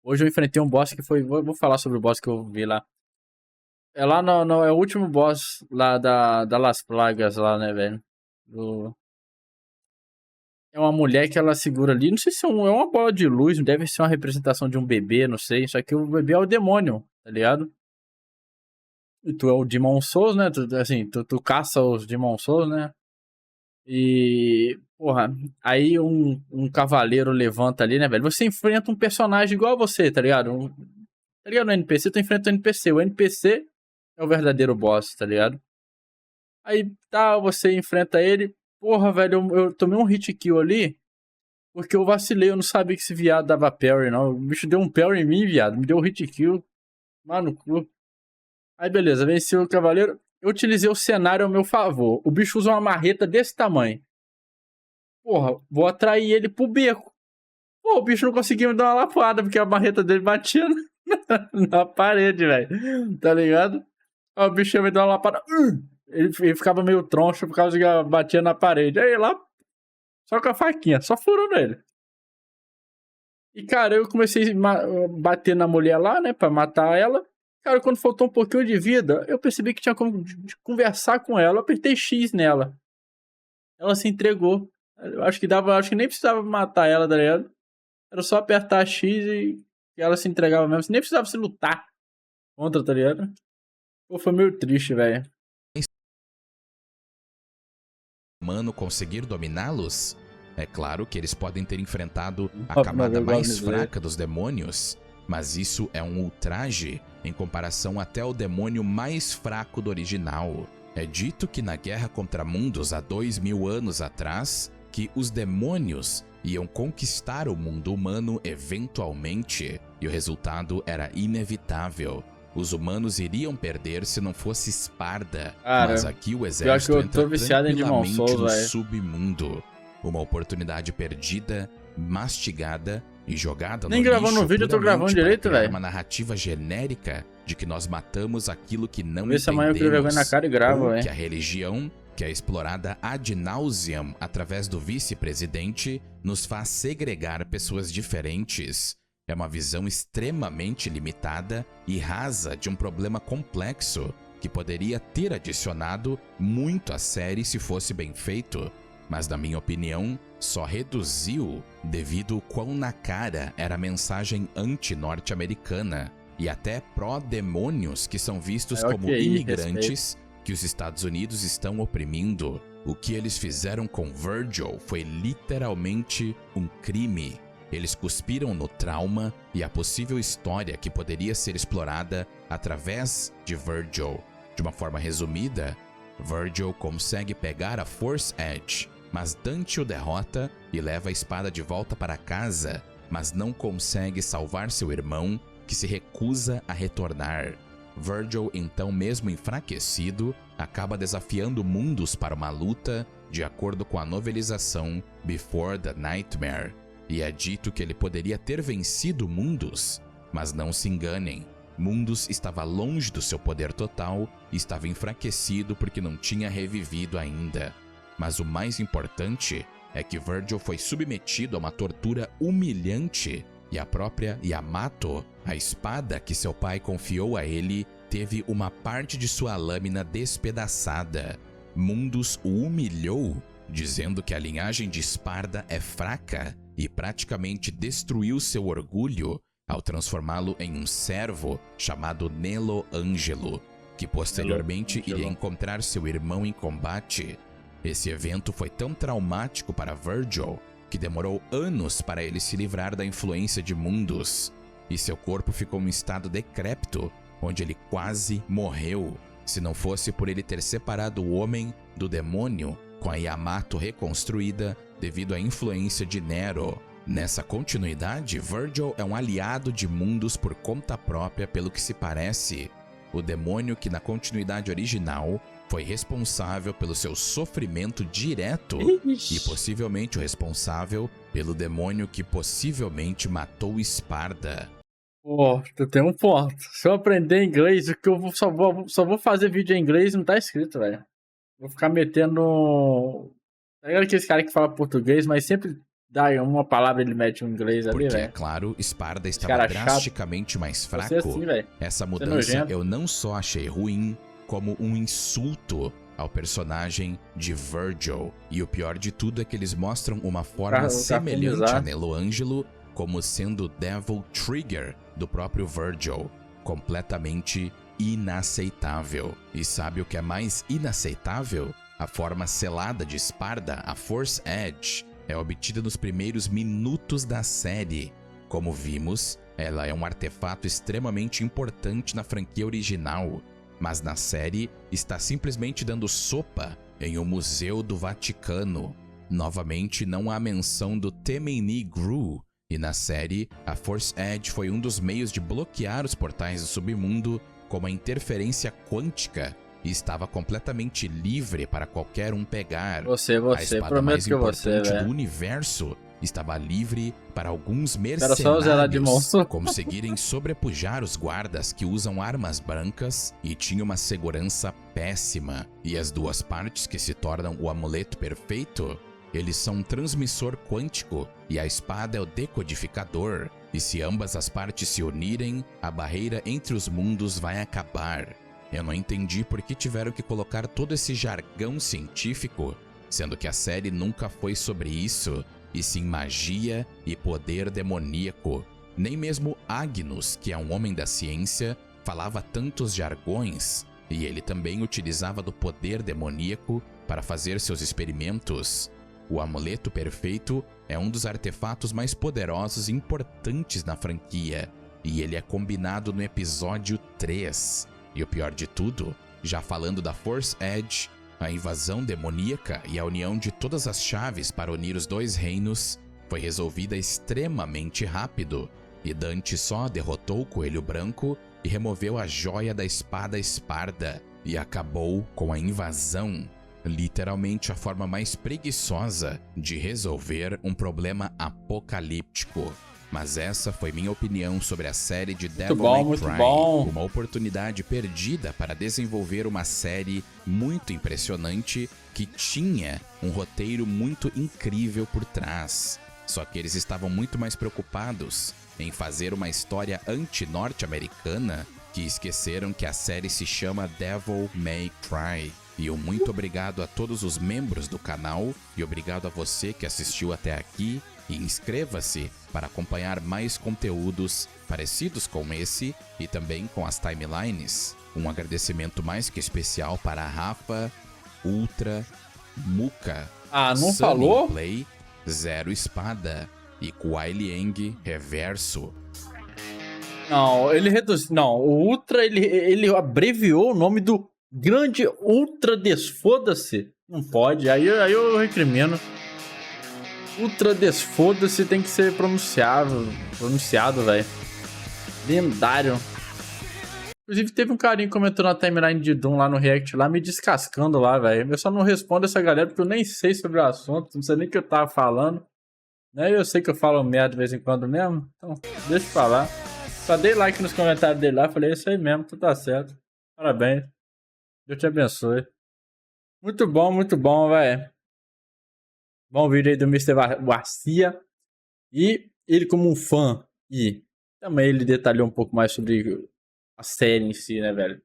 Speaker 1: Hoje eu enfrentei um boss que foi... Vou falar sobre o boss que eu vi lá. É lá é o último boss lá da Las Plagas lá, né, velho? É uma mulher que ela segura ali, não sei se é uma bola de luz, deve ser uma representação de um bebê, não sei. Só que o bebê é o demônio, tá ligado? E tu é o Demon Souls, né? Tu caça os Demon Souls, né? E, porra, aí um cavaleiro levanta ali, né, velho? Você enfrenta um personagem igual a você, tá ligado? Tá ligado? No NPC, tu enfrenta o NPC. O NPC é o verdadeiro boss, tá ligado? Aí, tá, você enfrenta ele. Porra, velho, eu tomei um hit kill ali, porque eu vacilei, eu não sabia que esse viado dava parry, não. O bicho deu um parry em mim, viado, me deu um hit kill. Mano, no cu. Aí, beleza, venceu o cavaleiro. Eu utilizei o cenário ao meu favor. O bicho usa uma marreta desse tamanho. Porra, vou atrair ele pro beco. Pô, o bicho não conseguia me dar uma lapada, porque a marreta dele batia na parede, velho. Tá ligado? Aí o bicho ia me dar uma lapada. Ele ficava meio troncho por causa que batia na parede. Aí lá, só com a faquinha, só furando ele. E, cara, eu comecei a bater na mulher lá, né, pra matar ela. Cara, quando faltou um pouquinho de vida, eu percebi que tinha como conversar com ela. Eu apertei X nela. Ela se entregou. Eu acho que nem precisava matar ela, tá ligado? Era só apertar X e ela se entregava mesmo. Nem precisava se lutar contra, tá ligado? Pô, foi meio triste, velho.
Speaker 2: Humano conseguir dominá-los? É claro que eles podem ter enfrentado a camada mais fraca dos demônios, mas isso é um ultraje em comparação até ao demônio mais fraco do original. É dito que na Guerra contra Mundos há 2000 anos atrás, que os demônios iam conquistar o mundo humano eventualmente, e o resultado era inevitável. Os humanos iriam perder se não fosse Esparda, mas aqui o exército entra tranquilamente no submundo. Uma oportunidade perdida, mastigada e jogada no lixo.
Speaker 1: Nem gravando no vídeo, eu tô gravando direito, velho.
Speaker 2: Uma narrativa genérica de que nós matamos aquilo que não
Speaker 1: entendemos. Amanhã eu quero vergonha na cara e gravo,
Speaker 2: que a religião, que é explorada ad nauseam através do vice-presidente, nos faz segregar pessoas diferentes. É uma visão extremamente limitada e rasa de um problema complexo que poderia ter adicionado muito à série se fosse bem feito, mas na minha opinião, só reduziu devido ao quão na cara era a mensagem anti-norte-americana. e até pró-demônios que são vistos
Speaker 1: É,
Speaker 2: como
Speaker 1: ok,
Speaker 2: imigrantes que os Estados Unidos estão oprimindo. O que eles fizeram com Virgil foi literalmente um crime. Eles cuspiram no trauma e a possível história que poderia ser explorada através de Virgil. De uma forma resumida, Virgil consegue pegar a Force Edge, mas Dante o derrota e leva a espada de volta para casa, mas não consegue salvar seu irmão, que se recusa a retornar. Virgil, então, mesmo enfraquecido, acaba desafiando mundos para uma luta de acordo com a novelização Before the Nightmare, e é dito que ele poderia ter vencido Mundus, mas não se enganem, Mundus estava longe do seu poder total e estava enfraquecido porque não tinha revivido ainda. Mas o mais importante é que Virgil foi submetido a uma tortura humilhante e a própria Yamato, a espada que seu pai confiou a ele, teve uma parte de sua lâmina despedaçada. Mundus o humilhou, dizendo que a linhagem de Sparda é fraca e praticamente destruiu seu orgulho ao transformá-lo em um servo chamado Nelo Angelo, que posteriormente iria encontrar seu irmão em combate. Esse evento foi tão traumático para Virgil que demorou anos para ele se livrar da influência de Mundus, e seu corpo ficou em estado decrépito, onde ele quase morreu, se não fosse por ele ter separado o homem do demônio com a Yamato reconstruída devido à influência de Nero. Nessa continuidade, Virgil é um aliado de Mundus por conta própria, pelo que se parece. O demônio que na continuidade original foi responsável pelo seu sofrimento direto e possivelmente o responsável pelo demônio que possivelmente matou Sparda.
Speaker 1: Pô, tu tem um ponto. Se eu aprender inglês, o que eu só vou fazer vídeo em inglês não tá escrito, velho. Vou ficar metendo... Tá ligado aqueles caras que falam português, mas sempre dá uma palavra ele mete um inglês ali,
Speaker 2: Porque,
Speaker 1: velho.
Speaker 2: é claro, Sparda estava drasticamente mais fraco.
Speaker 1: Assim,
Speaker 2: essa mudança eu não só achei ruim, como um insulto ao personagem de Virgil. E o pior de tudo é que eles mostram uma forma semelhante a Nelo Angelo como sendo Devil Trigger do próprio Virgil. Completamente inaceitável. E sabe o que é mais inaceitável? A forma selada de Sparda, a Force Edge, é obtida nos primeiros minutos da série. Como vimos, ela é um artefato extremamente importante na franquia original, mas na série está simplesmente dando sopa em um museu do Vaticano. Novamente, não há menção do Temeni Gru, e na série, a Force Edge foi um dos meios de bloquear os portais do submundo com uma interferência quântica e estava completamente livre para qualquer um pegar. A espada mais importante do universo estava livre para alguns mercenários conseguirem sobrepujar os guardas que usam armas brancas e tinha uma segurança péssima. E as duas partes que se tornam o amuleto perfeito, eles são um transmissor quântico e a espada é o decodificador. E se ambas as partes se unirem, a barreira entre os mundos vai acabar. Eu não entendi por que tiveram que colocar todo esse jargão científico, sendo que a série nunca foi sobre isso, e sim magia e poder demoníaco. Nem mesmo Agnus, que é um homem da ciência, falava tantos jargões, e ele também utilizava do poder demoníaco para fazer seus experimentos. O amuleto perfeito é um dos artefatos mais poderosos e importantes na franquia, e ele é combinado no episódio 3. E o pior de tudo, já falando da Force Edge, a invasão demoníaca e a união de todas as chaves para unir os dois reinos foi resolvida extremamente rápido, e Dante só derrotou o Coelho Branco e removeu a joia da espada Sparda, e acabou com a invasão. Literalmente a forma mais preguiçosa de resolver um problema apocalíptico. Mas essa foi minha opinião sobre a série de Devil May Cry, uma oportunidade perdida para desenvolver uma série muito impressionante que tinha um roteiro muito incrível por trás. Só que eles estavam muito mais preocupados em fazer uma história anti-norte-americana que esqueceram que a série se chama Devil May Cry. E um muito obrigado a todos os membros do canal e obrigado a você que assistiu até aqui. E inscreva-se para acompanhar mais conteúdos parecidos com esse e também com as timelines. Um agradecimento mais que especial para a Rafa, Ultra, Muka,
Speaker 1: não
Speaker 2: Sunny
Speaker 1: falou?
Speaker 2: Play, Zero Espada e Kuai Liang Reverso.
Speaker 1: Não, ele reduziu. Não, o Ultra, ele abreviou o nome do grande Ultra Desfoda-se. Não pode, aí eu recrimino. Ultra Desfoda-se tem que ser pronunciado, velho. Lendário. Inclusive, teve um carinha que comentou na timeline de Doom lá no React, lá me descascando lá, velho. Eu só não respondo essa galera porque eu nem sei sobre o assunto, não sei nem o que eu tava falando. Né? Eu sei que eu falo merda de vez em quando mesmo, então deixa eu falar. Só dei like nos comentários dele lá, falei, é isso aí mesmo, tu tá certo. Parabéns. Deus te abençoe. Muito bom, velho. Bom vídeo aí do Mr. Garcia. E ele como um fã. E também ele detalhou um pouco mais sobre a série em si, né, velho?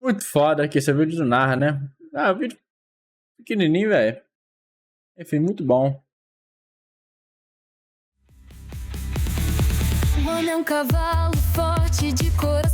Speaker 1: Muito foda aqui esse vídeo do Narra, né? Vídeo pequenininho, velho. Enfim, muito bom.
Speaker 3: Mano, é um cavalo forte de coração.